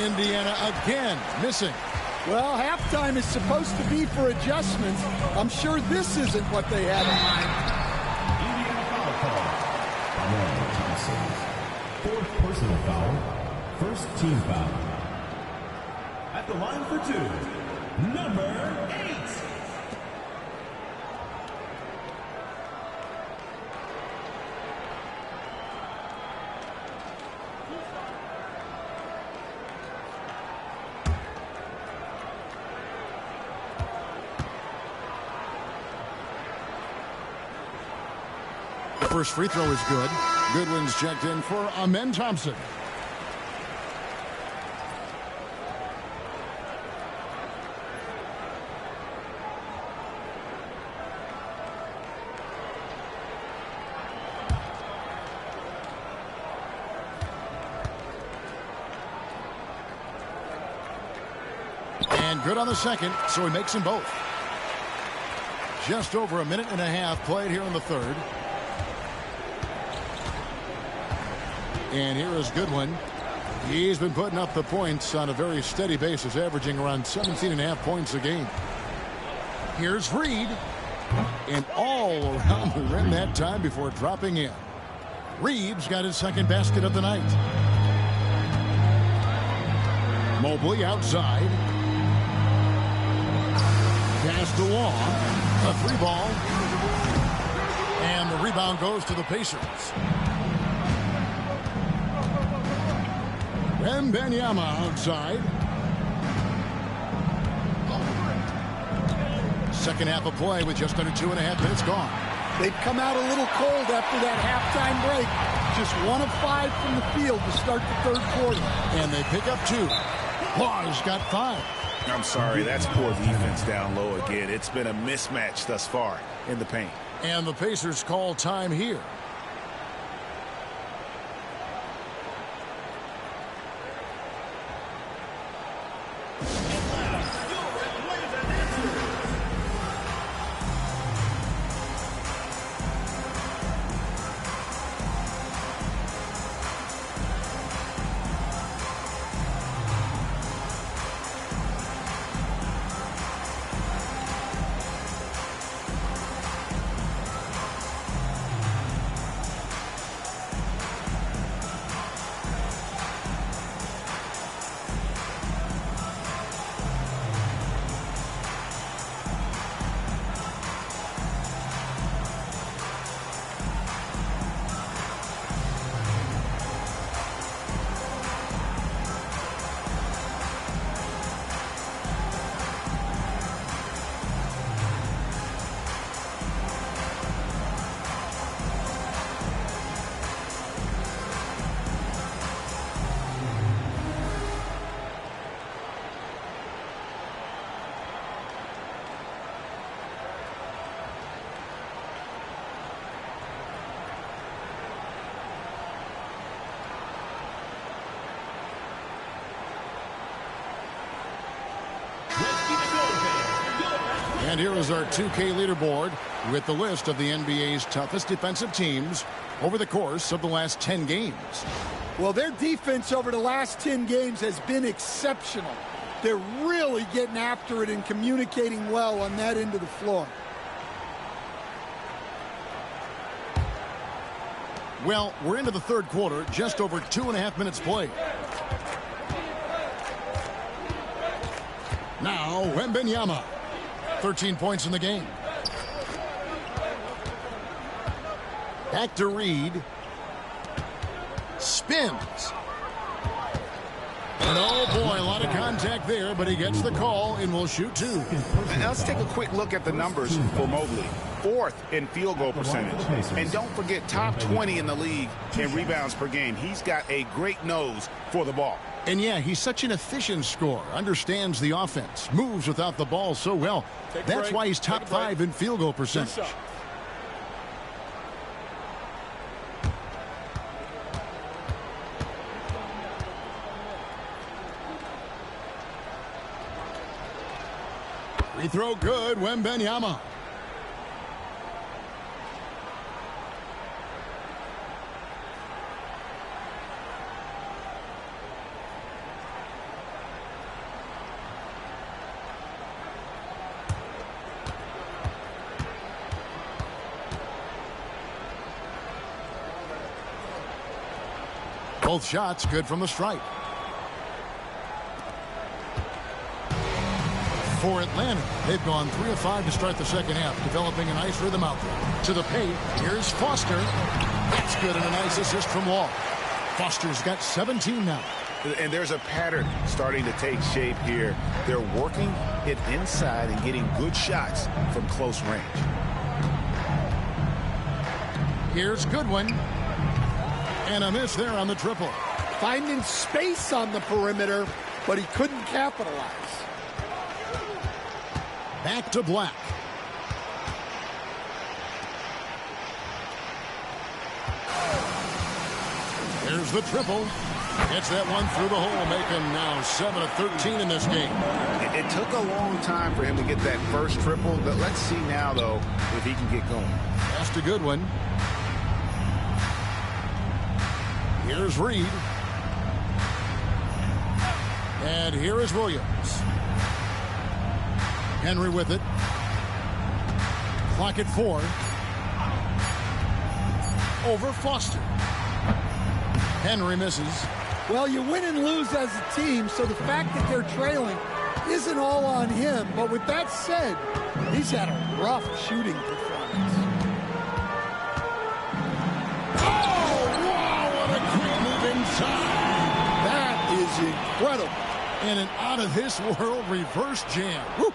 A: Indiana again missing.
C: Well, halftime is supposed to be for adjustments. I'm sure this isn't what they had in mind.
D: Indiana foul call. Fourth personal foul. First team foul. At the line for 2, number 8.
A: The first free throw is good. Goodwin's checked in for Amen Thompson. And good on the second, so he makes them both. Just over a minute and a half played here in the third. And here is Goodwin. He's been putting up the points on a very steady basis, averaging around 17.5 points a game. Here's Reed. And all around the rim that time before dropping in. Reed's got his second basket of the night. Mobley outside. Pass to Long. A 3-ball. And the rebound goes to the Pacers. Wembanyama outside. Second half of play with just under 2.5 minutes gone.
C: They've come out a little cold after that halftime break. Just 1 of 5 from the field to start the third quarter.
A: And they pick up 2. Law's got 5.
E: I'm sorry, that's poor defense down low again. It's been a mismatch thus far in the paint.
A: And the Pacers call time here. And here is our 2K leaderboard with the list of the NBA's toughest defensive teams over the course of the last 10 games.
C: Well, their defense over the last 10 games has been exceptional. They're really getting after it and communicating well on that end of the floor.
A: Well, we're into the third quarter, just over 2.5 minutes played. Now, Wembanyama, 13 points in the game. Back to Reed. Spins. And oh boy, a lot of contact there, but he gets the call and will shoot two.
E: Now let's take a quick look at the numbers for Mobley. 4th in field goal percentage. And don't forget, top 20 in the league in rebounds per game. He's got a great nose for the ball.
A: And yeah, he's such an efficient scorer, understands the offense, moves without the ball so well. That's why he's top 5 in field goal percentage. Free throw good, Wembanyama. Both shots good from the stripe. For Atlanta, they've gone 3 of 5 to start the second half, developing a nice rhythm out there. To the paint, here's Foster. That's good, and a nice assist from Wall. Foster's got 17 now.
E: And there's a pattern starting to take shape here. They're working it inside and getting good shots from close range.
A: Here's Goodwin. And a miss there on the triple.
C: Finding space on the perimeter, but he couldn't capitalize.
A: Back to Black. Here's the triple. Gets that one through the hole, making now 7 of 13 in this game.
E: It took a long time for him to get that first triple, but let's see now, though, if he can get going.
A: That's a good one. Here's Reed. And here is Williams. Henry with it. Clock at 4. Over Foster. Henry misses.
C: Well, you win and lose as a team, so the fact that they're trailing isn't all on him. But with that said, he's had a rough shooting performance.
A: Oh, wow, what a quick move inside.
C: That is incredible.
A: And an out-of-this-world reverse jam. Woo.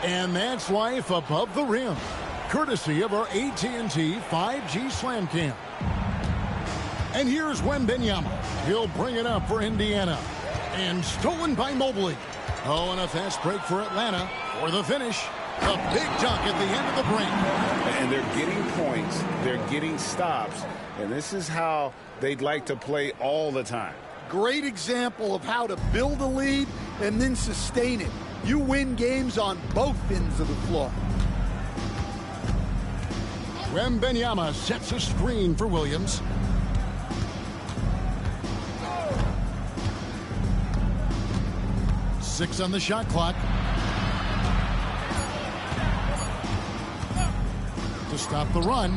A: And that's life above the rim, courtesy of our AT&T 5G Slam Cam. And here's Wembanyama. He'll bring it up for Indiana. And stolen by Mobley. Oh, and a fast break for Atlanta for the finish. A big dunk at the end of the break.
E: And they're getting points. They're getting stops. And this is how they'd like to play all the time.
C: Great example of how to build a lead and then sustain it. You win games on both ends of the floor.
A: Wembanyama sets a screen for Williams. Six on the shot clock. To stop the run.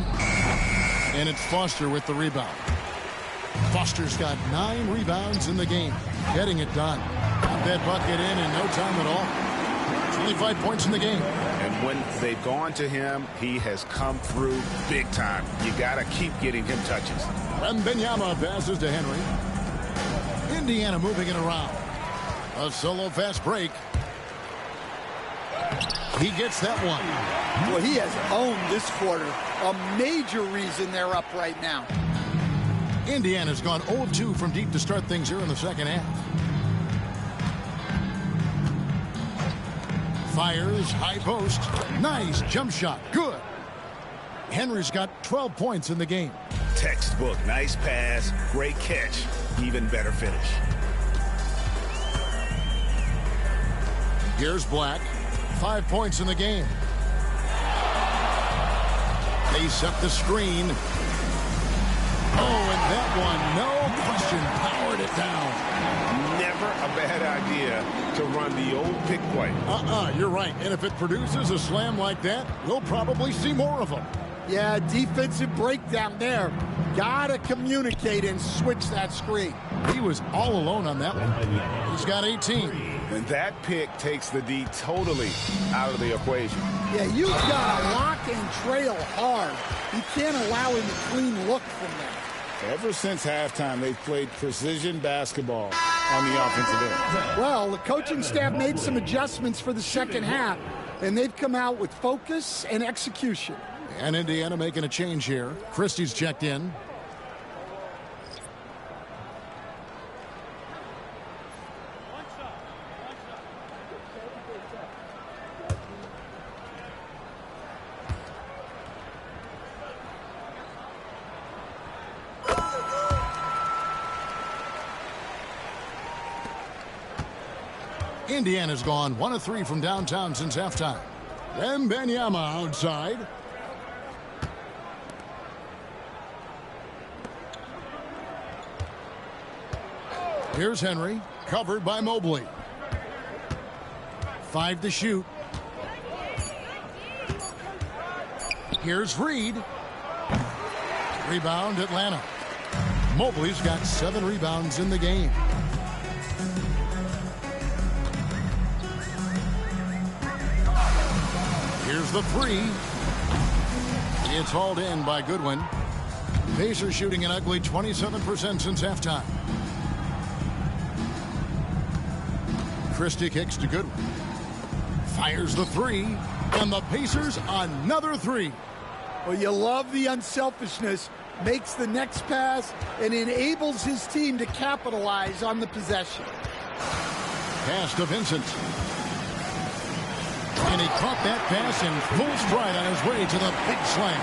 A: And it's Foster with the rebound. Foster's got 9 rebounds in the game. Getting it done. Got that bucket in no time at all. 25 points in the game.
E: And when they've gone to him, he has come through big time. You got to keep getting him touches.
A: Wembanyama passes to Henry. Indiana moving it around. A solo fast break. He gets that one.
C: Well, he has owned this quarter. A major reason they're up right now.
A: Indiana's gone 0-2 from deep to start things here in the second half. Fires, high post. Nice jump shot. Good. Henry's got 12 points in the game.
E: Textbook. Nice pass. Great catch. Even better finish.
A: Here's Black. 5 points in the game. They set the screen. Oh, and that one, no question, powered it down.
G: Never a bad idea to run the old pick play.
A: You're right. And if it produces a slam like that, we'll probably see more of them.
C: Yeah, defensive breakdown there. Gotta communicate and switch that screen.
A: He was all alone on that one. He's got 18.
E: And that pick takes the D totally out of the equation.
C: Yeah, you've got to lock and trail hard. You can't allow him a clean look from that.
B: Ever since halftime, they've played precision basketball on the offensive end.
C: Well, the coaching staff made some adjustments for the second half, and they've come out with focus and execution.
A: And Indiana making a change here. Christie's checked in. Indiana's gone 1 of 3 from downtown since halftime. Wembanyama outside. Here's Henry, covered by Mobley. 5 to shoot. Here's Reed. Rebound, Atlanta. Mobley's got 7 rebounds in the game. Here's the 3. It's hauled in by Goodwin. Pacers shooting an ugly 27% since halftime. Christie kicks to Goodwin. Fires the 3. And the Pacers another 3.
C: Well, you love the unselfishness. Makes the next pass and enables his team to capitalize on the possession.
A: Pass to Vincent. And he caught that pass in full stride on his way to the big slam.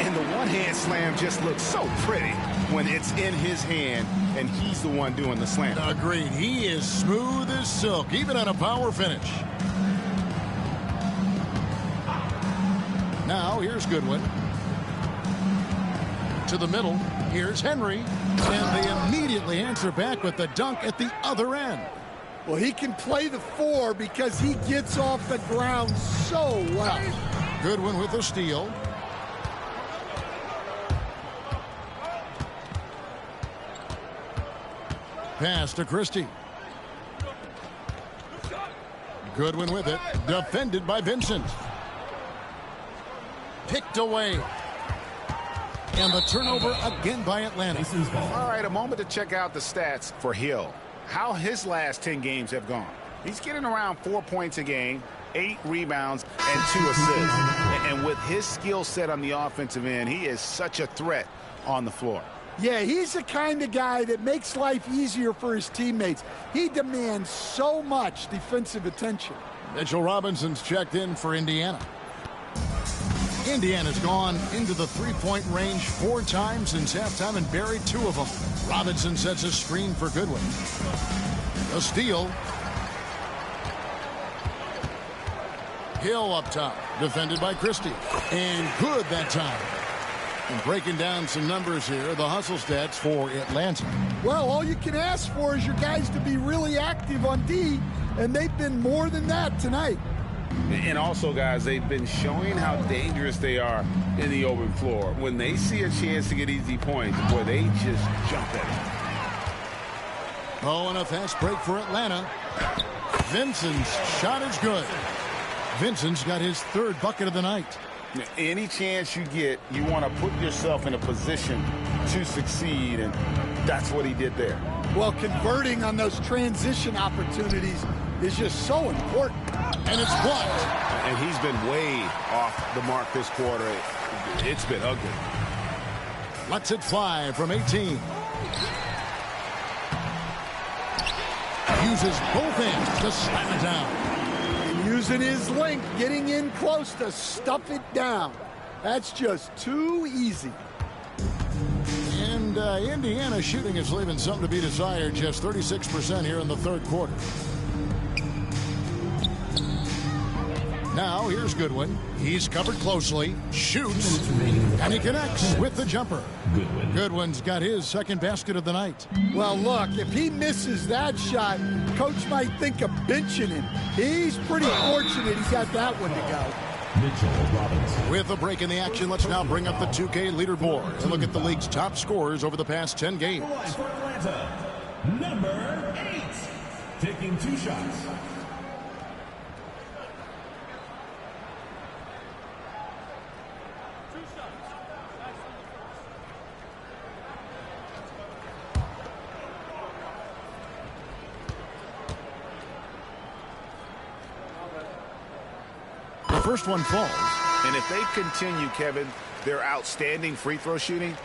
E: And the one-hand slam just looks so pretty when it's in his hand and he's the one doing the slam.
A: Agreed. He is smooth as silk, even on a power finish. Now, here's Goodwin. To the middle. Here's Henry. And they immediately answer back with the dunk at the other end.
C: Well, he can play the 4 because he gets off the ground so well.
A: Goodwin with a steal. Pass to Christie. Goodwin with it. Defended by Vincent. Picked away. And the turnover again by Atlanta.
E: All right, a moment to check out the stats for Hill. How his last 10 games have gone. He's getting around 4 points a game, 8 rebounds, and 2 assists. And with his skill set on the offensive end, he is such a threat on the floor.
C: Yeah, he's the kind of guy that makes life easier for his teammates. He demands so much defensive attention.
A: Mitchell Robinson's checked in for Indiana. Indiana's gone into the three-point range 4 times since halftime and buried 2 of them. Robinson sets a screen for Goodwin. A steal. Hill up top, defended by Christie. And good that time. And breaking down some numbers here, the hustle stats for Atlanta.
C: Well, all you can ask for is your guys to be really active on D, and they've been more than that tonight.
B: And also, guys, they've been showing how dangerous they are in the open floor. When they see a chance to get easy points, boy, they just jump at it.
A: Oh, and a fast break for Atlanta. Vincent's shot is good. Vincent's got his 3rd bucket of the night.
B: Any chance you get, you want to put yourself in a position to succeed, and that's what he did there.
C: Well, converting on those transition opportunities is just so important.
A: And it's blocked.
E: And he's been way off the mark this quarter. It's been ugly.
A: Lets it fly from 18. Uses both ends to slam it down.
C: And using his length, getting in close to stuff it down. That's just too easy.
A: And Indiana shooting is leaving something to be desired. Just 36% here in the 3rd quarter. Now here's Goodwin. He's covered closely, shoots, and he connects with the jumper. Goodwin's got his second basket of the night.
C: Well, look, if he misses that shot, coach might think of benching him. He's pretty fortunate he got that one to go.
A: With a break in the action, let's now bring up the 2K leaderboard and look at the league's top scorers over the past 10 games.
D: Number 8, taking 2 shots.
A: The first one falls.
E: And if they continue, Kevin, their outstanding free throw shooting,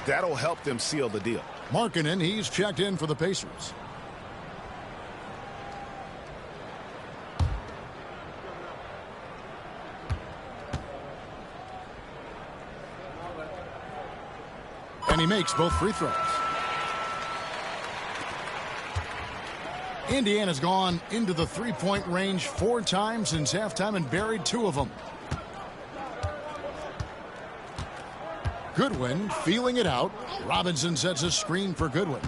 E: that'll help them seal the deal.
A: Markkanen, he's checked in for the Pacers. And he makes both free throws. Indiana's gone into the three-point range 4 times since halftime and buried 2 of them. Goodwin feeling it out. Robinson sets a screen for Goodwin.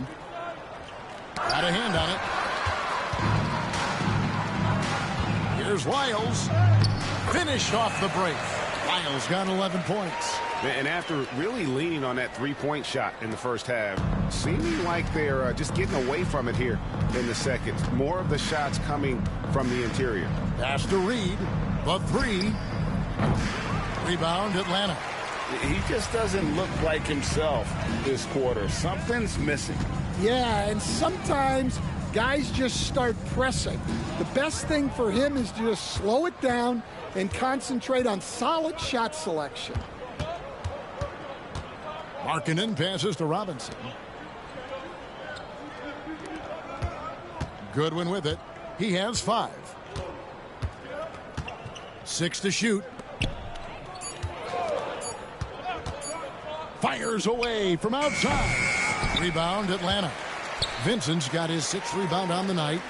A: Got a hand on it. Here's Lyles. Finished off the break. Lyles got 11 points.
E: And after really leaning on that three-point shot in the first half, seeming like they're just getting away from it here in the second. More of the shots coming from the interior.
A: Pass to Reed. The 3. Rebound Atlanta.
B: He just doesn't look like himself this quarter. Something's missing.
C: Yeah, and sometimes guys just start pressing. The best thing for him is to just slow it down and concentrate on solid shot selection.
A: Markkanen passes to Robinson. Goodwin with it. He has 5. 6 to shoot. Fires away from outside. Rebound Atlanta. Vincent's got his 6th rebound on the night.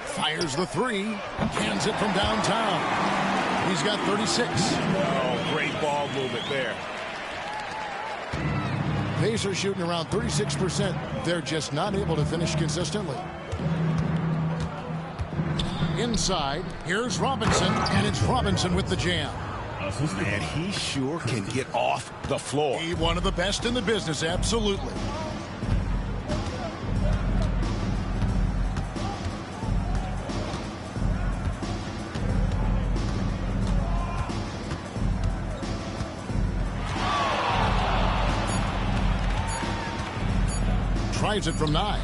A: Fires the 3. Hands it from downtown. He's got 36.
B: Oh, great ball movement there.
A: Pacers shooting around 36%. They're just not able to finish consistently. Inside, here's Robinson, and it's Robinson with the jam.
E: Man, he sure can get off the floor.
A: He one of the best in the business, absolutely. Tries it from 9.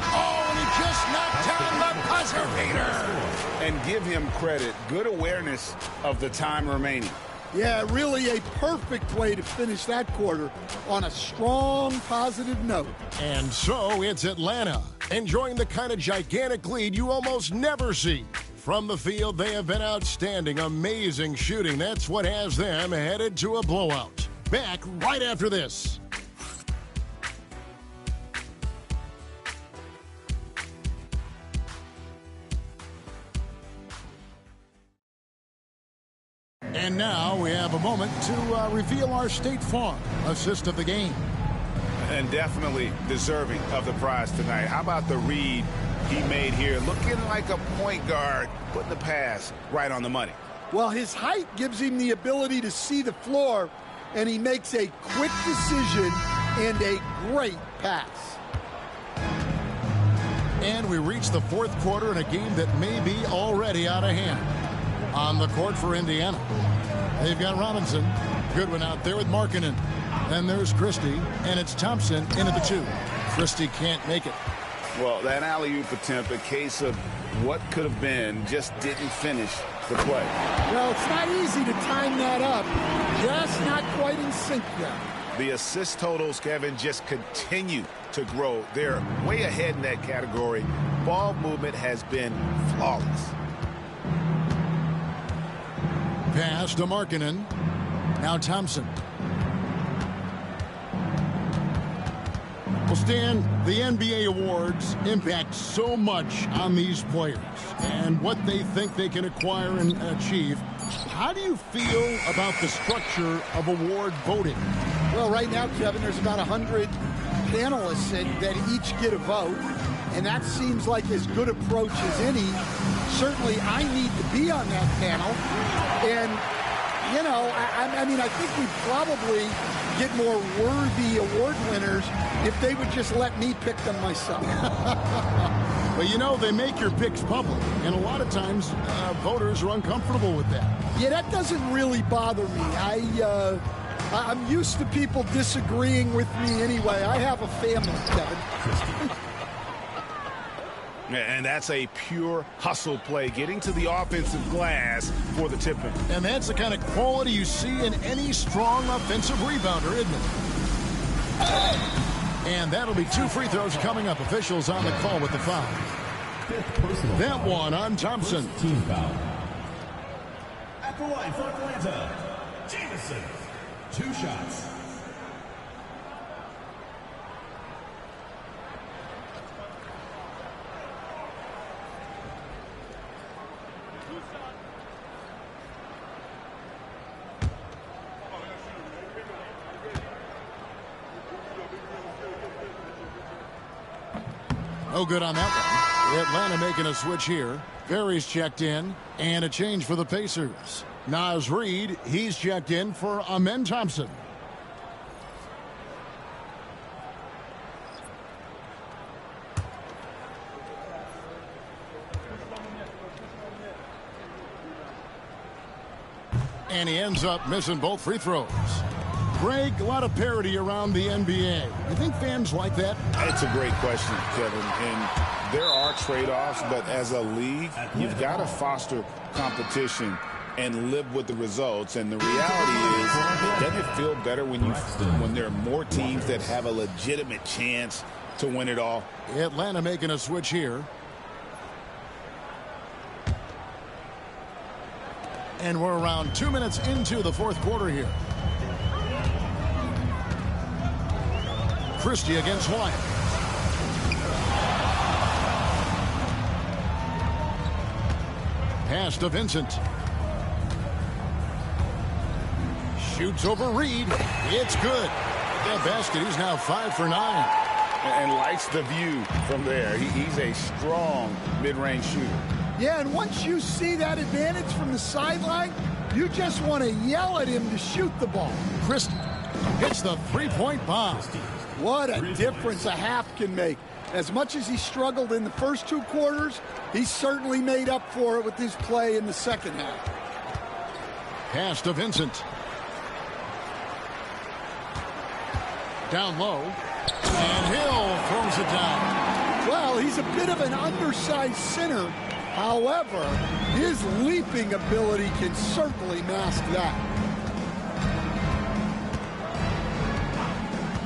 A: Oh, and he just knocked down the buzzer beater.
B: And give him credit. Good awareness of the time remaining.
C: Yeah, really a perfect way to finish that quarter on a strong, positive note.
A: And so it's Atlanta, enjoying the kind of gigantic lead you almost never see. From the field, they have been outstanding, amazing shooting. That's what has them headed to a blowout. Back right after this. And now we have a moment to reveal our State Farm assist of the game.
E: And definitely deserving of the prize tonight. How about the read he made here? Looking like a point guard, putting the pass right on the money.
C: Well, his height gives him the ability to see the floor, and he makes a quick decision and a great pass.
A: And we reach the 4th quarter in a game that may be already out of hand. On the court for Indiana, they've got Robinson. Goodwin out there with Markkanen. And there's Christie, and it's Thompson into the 2. Christie can't make it.
B: Well, that alley-oop attempt, a case of what could have been, just didn't finish the play.
C: Well, it's not easy to time that up. Just not quite in sync yet.
E: The assist totals, Kevin, just continue to grow. They're way ahead in that category. Ball movement has been flawless.
A: Pass to Markkanen. Now Thompson. Well, Stan, the NBA awards impact so much on these players and what they think they can acquire and achieve. How do you feel about the structure of award voting?
C: Well, right now, Kevin, there's about 100 panelists that each get a vote, and that seems like as good approach as any. Certainly, I need to be on that panel, and you know, I mean, I think we'd probably get more worthy award winners if they would just let me pick them myself.
A: But, you know, they make your picks public, and a lot of times voters are uncomfortable with that.
C: Yeah, that doesn't really bother me. I'm used to people disagreeing with me anyway. I have a family, Kevin.
E: And that's a pure hustle play, getting to the offensive glass for the tip-in.
A: And that's the kind of quality you see in any strong offensive rebounder, isn't it? And that'll be 2 free throws coming up. Officials on the call with the foul. That one on Thompson.
D: Team foul. At the line for Atlanta, Jamison. 2 shots.
A: No good on that one. Atlanta making a switch here. Ferry's checked in, and a change for the Pacers. Naz Reid, he's checked in for Amen Thompson. And he ends up missing both free throws. Greg, a lot of parity around the NBA. You think fans like that?
E: It's a great question, Kevin. And there are trade-offs, but as a league, you've got to foster competition and live with the results. And the reality is, doesn't it feel better when there are more teams that have a legitimate chance to win it all?
A: Atlanta making a switch here. And we're around 2 minutes into the fourth quarter here. Christie against Wyatt. Pass to Vincent. Shoots over Reed. It's good. With that basket, he's now 5 for 9.
E: And likes the view from there. He's a strong mid-range shooter.
C: Yeah, and once you see that advantage from the sideline, you just want to yell at him to shoot the ball.
A: Christie hits the three-point bomb.
C: What a difference a half can make. As much as he struggled in the first 2 quarters, he certainly made up for it with his play in the second half.
A: Pass to Vincent. Down low. And Hill throws it down.
C: Well, he's a bit of an undersized center. However, his leaping ability can certainly mask that.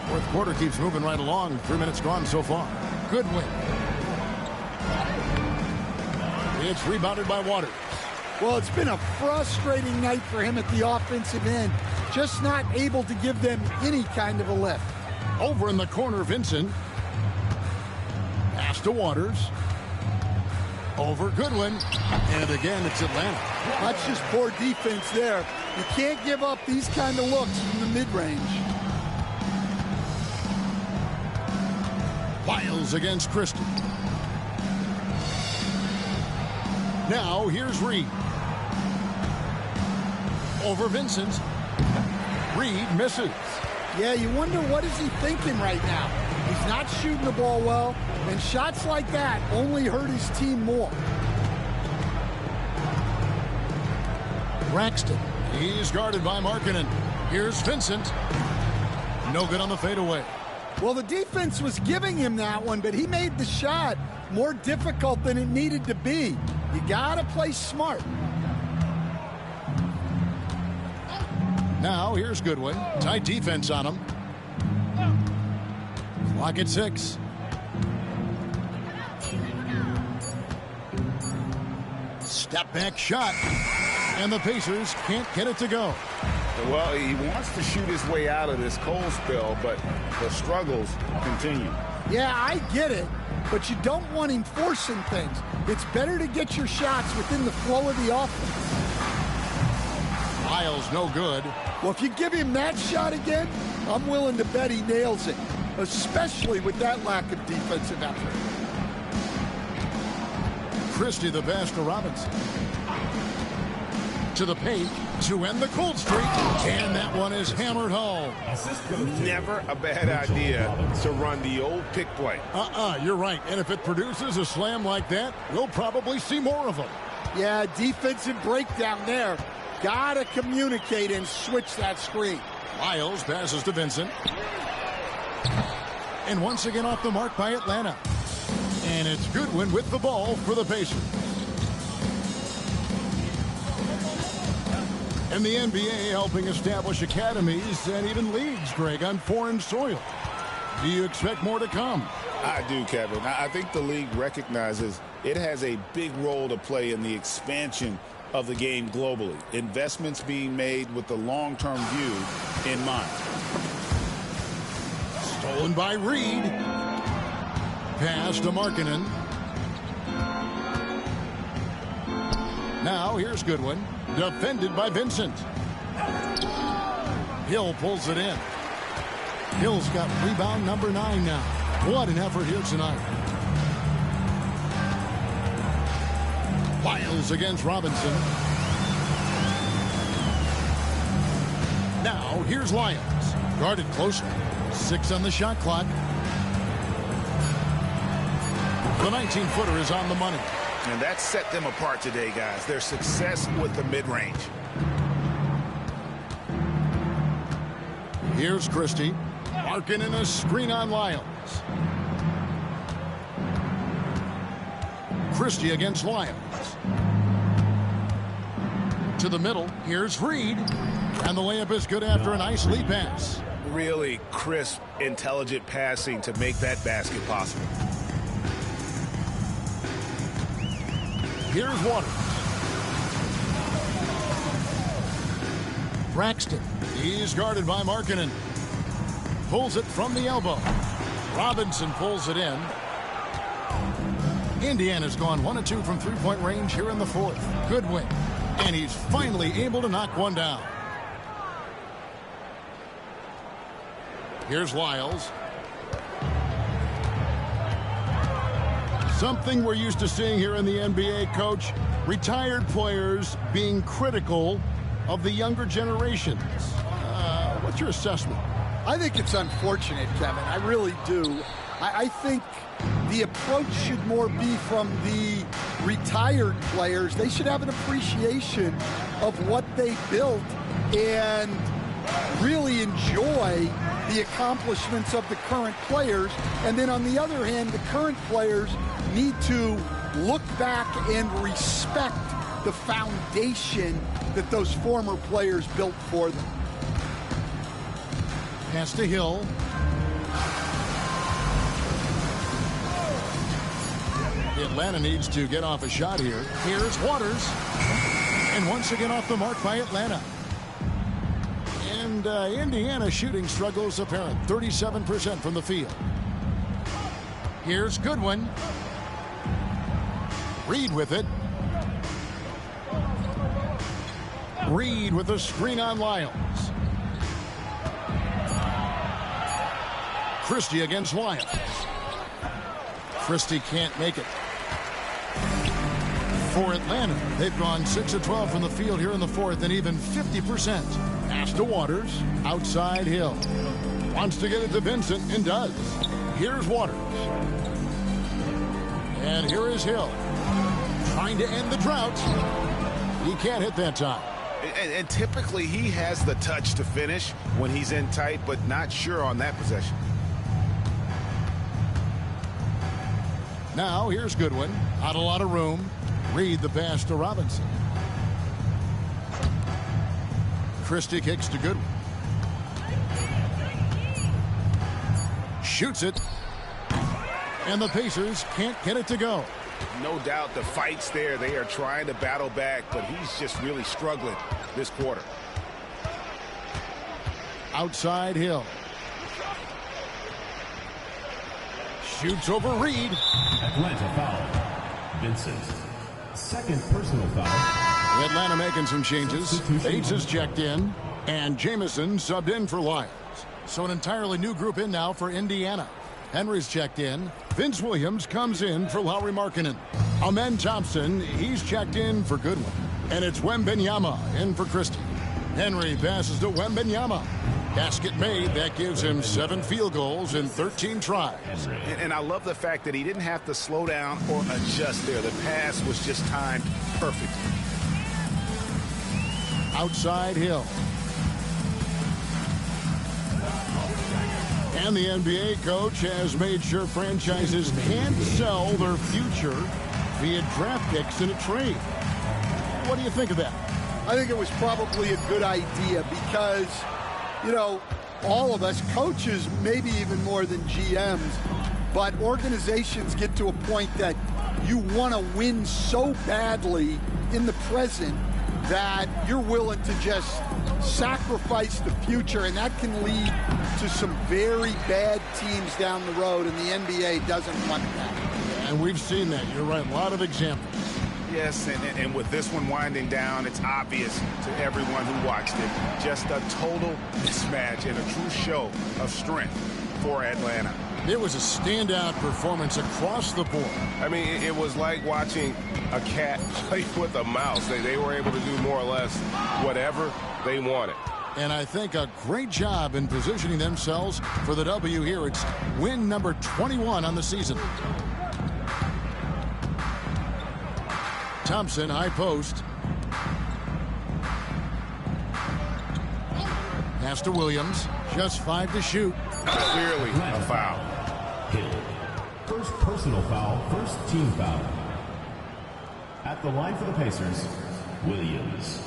A: Fourth quarter keeps moving right along. 3 minutes gone so far. Good win. It's rebounded by Waters.
C: Well, it's been a frustrating night for him at the offensive end. Just not able to give them any kind of a lift.
A: Over in the corner, Vincent. Pass to Waters. Over Goodwin. And again, it's Atlanta.
C: That's just poor defense there. You can't give up these kind of looks from the mid-range.
A: Wiles against Christie. Now, here's Reed. Over Vincent. Reed misses.
C: Yeah, you wonder what is he thinking right now. He's not shooting the ball well, and shots like that only hurt his team more.
A: Braxton. He's guarded by Markkanen. Here's Vincent. No good on the fadeaway.
C: Well, the defense was giving him that one, but he made the shot more difficult than it needed to be. You got to play smart.
A: Now, here's Goodwin. Tight defense on him. Clock at 6. Step back shot. And the Pacers can't get it to go.
E: Well, he wants to shoot his way out of this cold spell, but the struggles continue.
C: Yeah, I get it, but you don't want him forcing things. It's better to get your shots within the flow of the offense.
A: Lyles no good.
C: Well, if you give him that shot again, I'm willing to bet he nails it, especially with that lack of defensive effort.
A: Christie the pass to Robinson. To the paint to end the cold streak, and that one is hammered home.
E: Never a bad idea to run the old pick play.
A: You're right. And if it produces a slam like that, we'll probably see more of them.
C: Yeah, defensive breakdown there. Gotta communicate and switch that screen.
A: Lyles passes to Vincent. And once again off the mark by Atlanta. And it's Goodwin with the ball for the Pacers. And the NBA helping establish academies and even leagues, Greg, on foreign soil. Do you expect more to come?
E: I do, Kevin. I think the league recognizes it has a big role to play in the expansion of the game globally. Investments being made with the long-term view in mind.
A: Stolen by Reed. Pass to Markkanen. Now here's Goodwin. Defended by Vincent. Hill pulls it in. Hill's got rebound number 9 now. What an effort here tonight. Lyles against Robinson. Now here's Lyles. Guarded closer. 6 on the shot clock. The 19-footer is on the money.
E: And that set them apart today, guys. Their success with the mid-range.
A: Here's Christie. Markkanen in a screen on Lyles. Christie against Lyles. To the middle. Here's Reed. And the layup is good after a nice lead pass.
E: Really crisp, intelligent passing to make that basket possible.
A: Here's Waters. Braxton. He's guarded by Markkanen. Pulls it from the elbow. Robinson pulls it in. Indiana's gone 1 of 2 from three-point range here in the fourth. Goodwin. And he's finally able to knock one down. Here's Lyles. Something we're used to seeing here in the NBA, Coach. Retired players being critical of the younger generations. What's your assessment?
C: I think it's unfortunate, Kevin. I really do. I think the approach should more be from the retired players. They should have an appreciation of what they built and really enjoy the accomplishments of the current players. And then on the other hand, the current players need to look back and respect the foundation that those former players built for them.
A: Pass to Hill. Atlanta needs to get off a shot here. Here's Waters. And once again off the mark by Atlanta. And Indiana shooting struggles apparent. 37% from the field. Here's Goodwin. Reed with it. Reed with a screen on Lyles. Christie against Lyles. Christie can't make it. For Atlanta, they've gone 6 of 12 from the field here in the fourth and even 50%. Pass to Waters. Outside Hill. Wants to get it to Vincent and does. Here's Waters. And here is Hill. Trying to end the drought. He can't hit that time.
E: And typically he has the touch to finish when he's in tight, but not sure on that possession.
A: Now here's Goodwin. Not a lot of room. Reed the pass to Robinson. Christie kicks to Goodwin. Shoots it. And the Pacers can't get it to go.
E: No doubt the fight's there. They are trying to battle back, but he's just really struggling this quarter.
A: Outside Hill. Shoots over Reed.
D: Atlanta foul. Vincent. Second personal foul.
A: Atlanta making some changes. Bates is checked in. And Jamison subbed in for Lyles. So an entirely new group in now for Indiana. Henry's checked in. Vince Williams comes in for Lauri Markkanen. Amen Thompson, he's checked in for Goodwin. And it's Wembanyama in for Christie. Henry passes to Wembanyama. Basket made. That gives him 7 field goals in 13 tries.
E: And I love the fact that he didn't have to slow down or adjust there. The pass was just timed perfectly.
A: Outside Hill. And the NBA coach has made sure franchises can't sell their future via draft picks in a trade. What do you think of that?
C: I think it was probably a good idea because, you know, all of us, coaches, maybe even more than GMs, but organizations get to a point that you want to win so badly in the present that you're willing to just sacrifice the future, and that can lead to some very bad teams down the road, and the NBA doesn't want that.
A: And we've seen that. You're right. A lot of examples.
E: Yes, and with this one winding down, it's obvious to everyone who watched it. Just a total mismatch and a true show of strength for Atlanta.
A: It was a standout performance across the board.
G: I mean, it was like watching a cat play with a mouse. They were able to do more or less whatever they wanted.
A: And I think a great job in positioning themselves for the W here. It's win number 21 on the season. Thompson, high post. Pass to Williams. Just 5 to shoot.
E: Clearly a foul.
D: Hill. First personal foul, first team foul. At the line for the Pacers, Williams.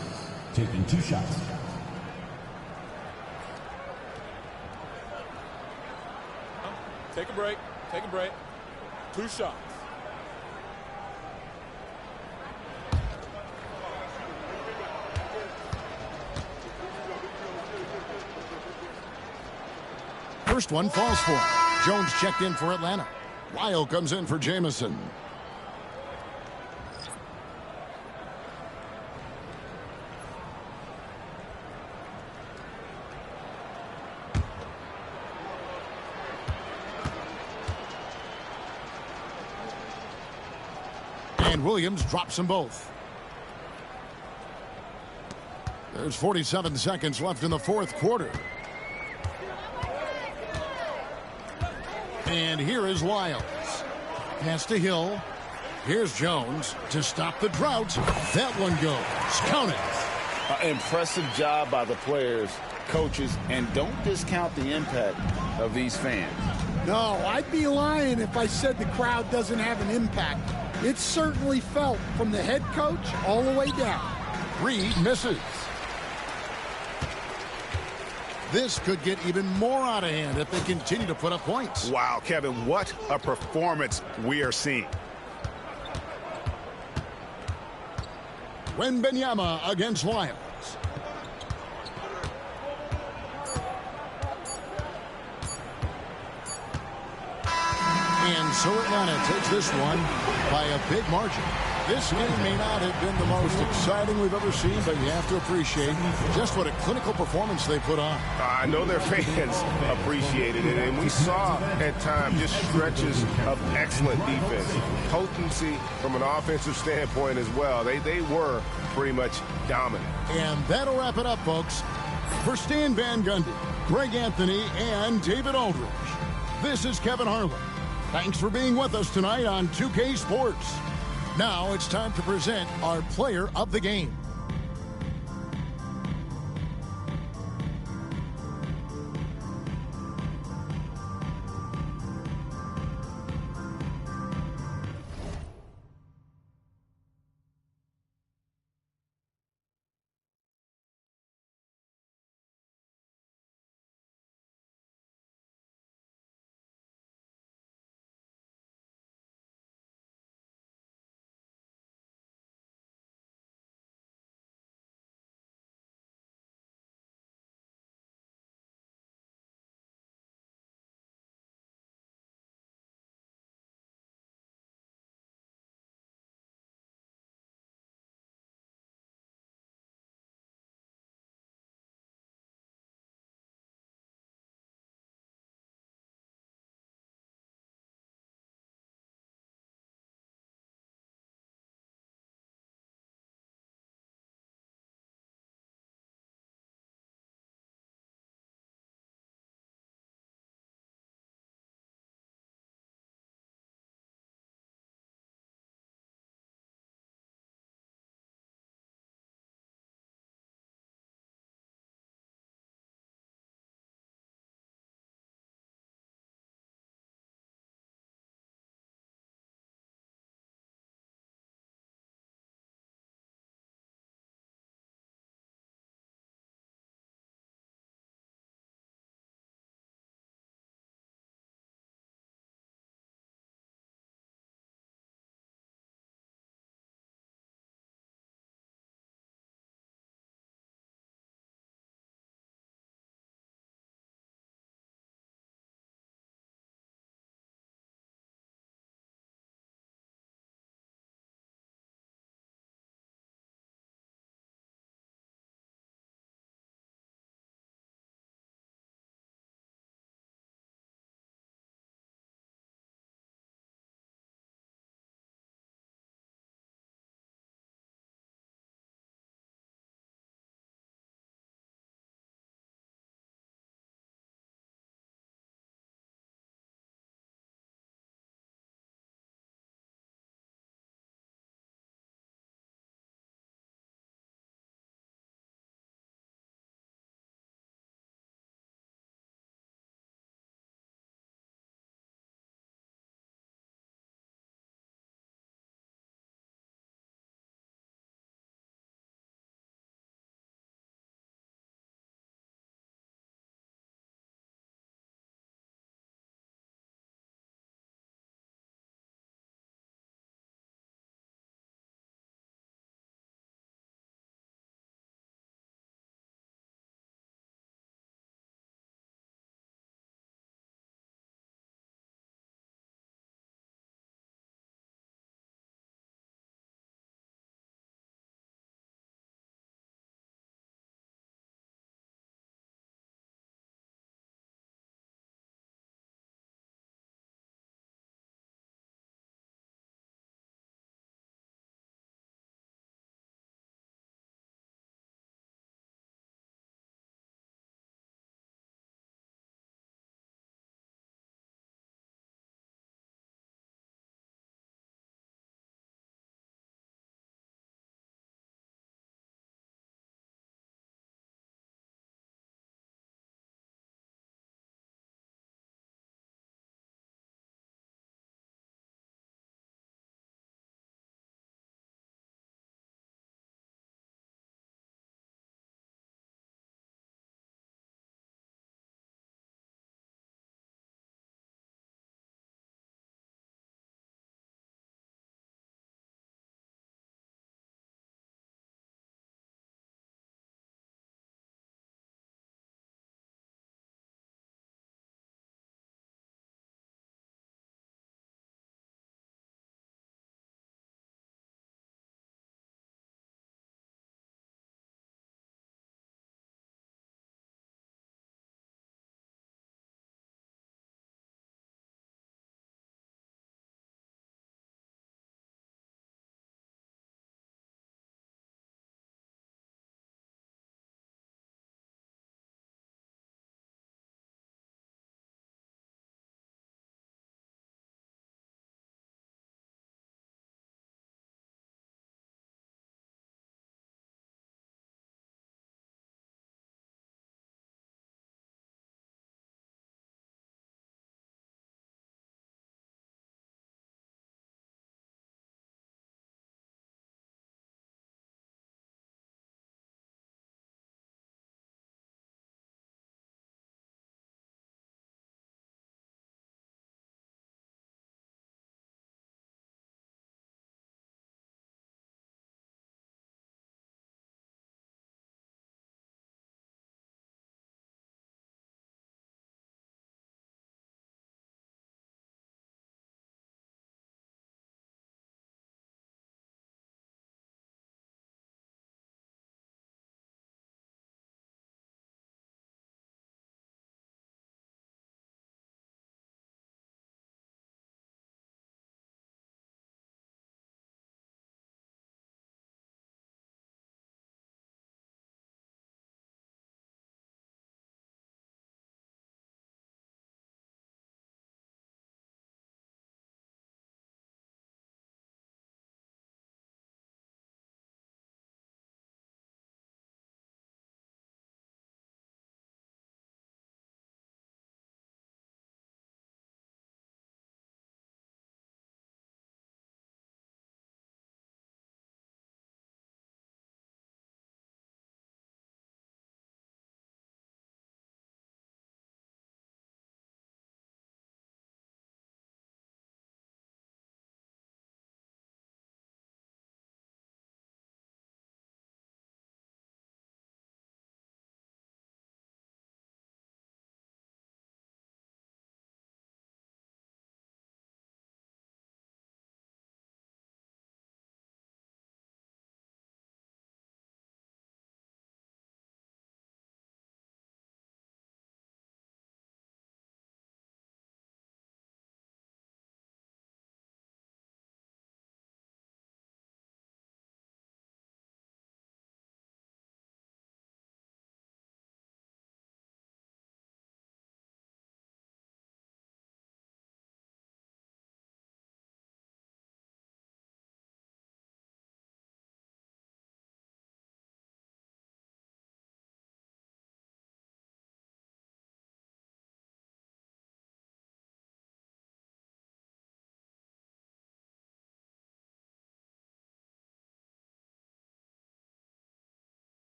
D: Taking 2 shots.
F: Take a break. Take a break. 2 shots.
A: First one falls for him. Jones checked in for Atlanta. Lyle comes in for Jamison. And Williams drops them both. There's 47 seconds left in the 4th quarter. And here is Lyles. Pass to Hill. Here's Jones to stop the drought. That one goes. Count it.
E: Impressive job by the players, coaches, and don't discount the impact of these fans.
C: No, I'd be lying if I said the crowd doesn't have an impact. It's certainly felt from the head coach all the way down.
A: Reed misses. This could get even more out of hand if they continue to put up points.
E: Wow, Kevin, what a performance we are seeing.
A: Wembanyama against Lyles. And so Atlanta takes this one by a big margin. This game may not have been the most exciting we've ever seen, but you have to appreciate just what a clinical performance they put on.
G: I know their fans appreciated it, and we saw at times just stretches of excellent defense. Potency from an offensive standpoint as well. They were pretty much dominant.
A: And that'll wrap it up, folks. For Stan Van Gundy, Greg Anthony, and David Aldridge, this is Kevin Harlan. Thanks for being with us tonight on 2K Sports. Now it's time to present our player of the game.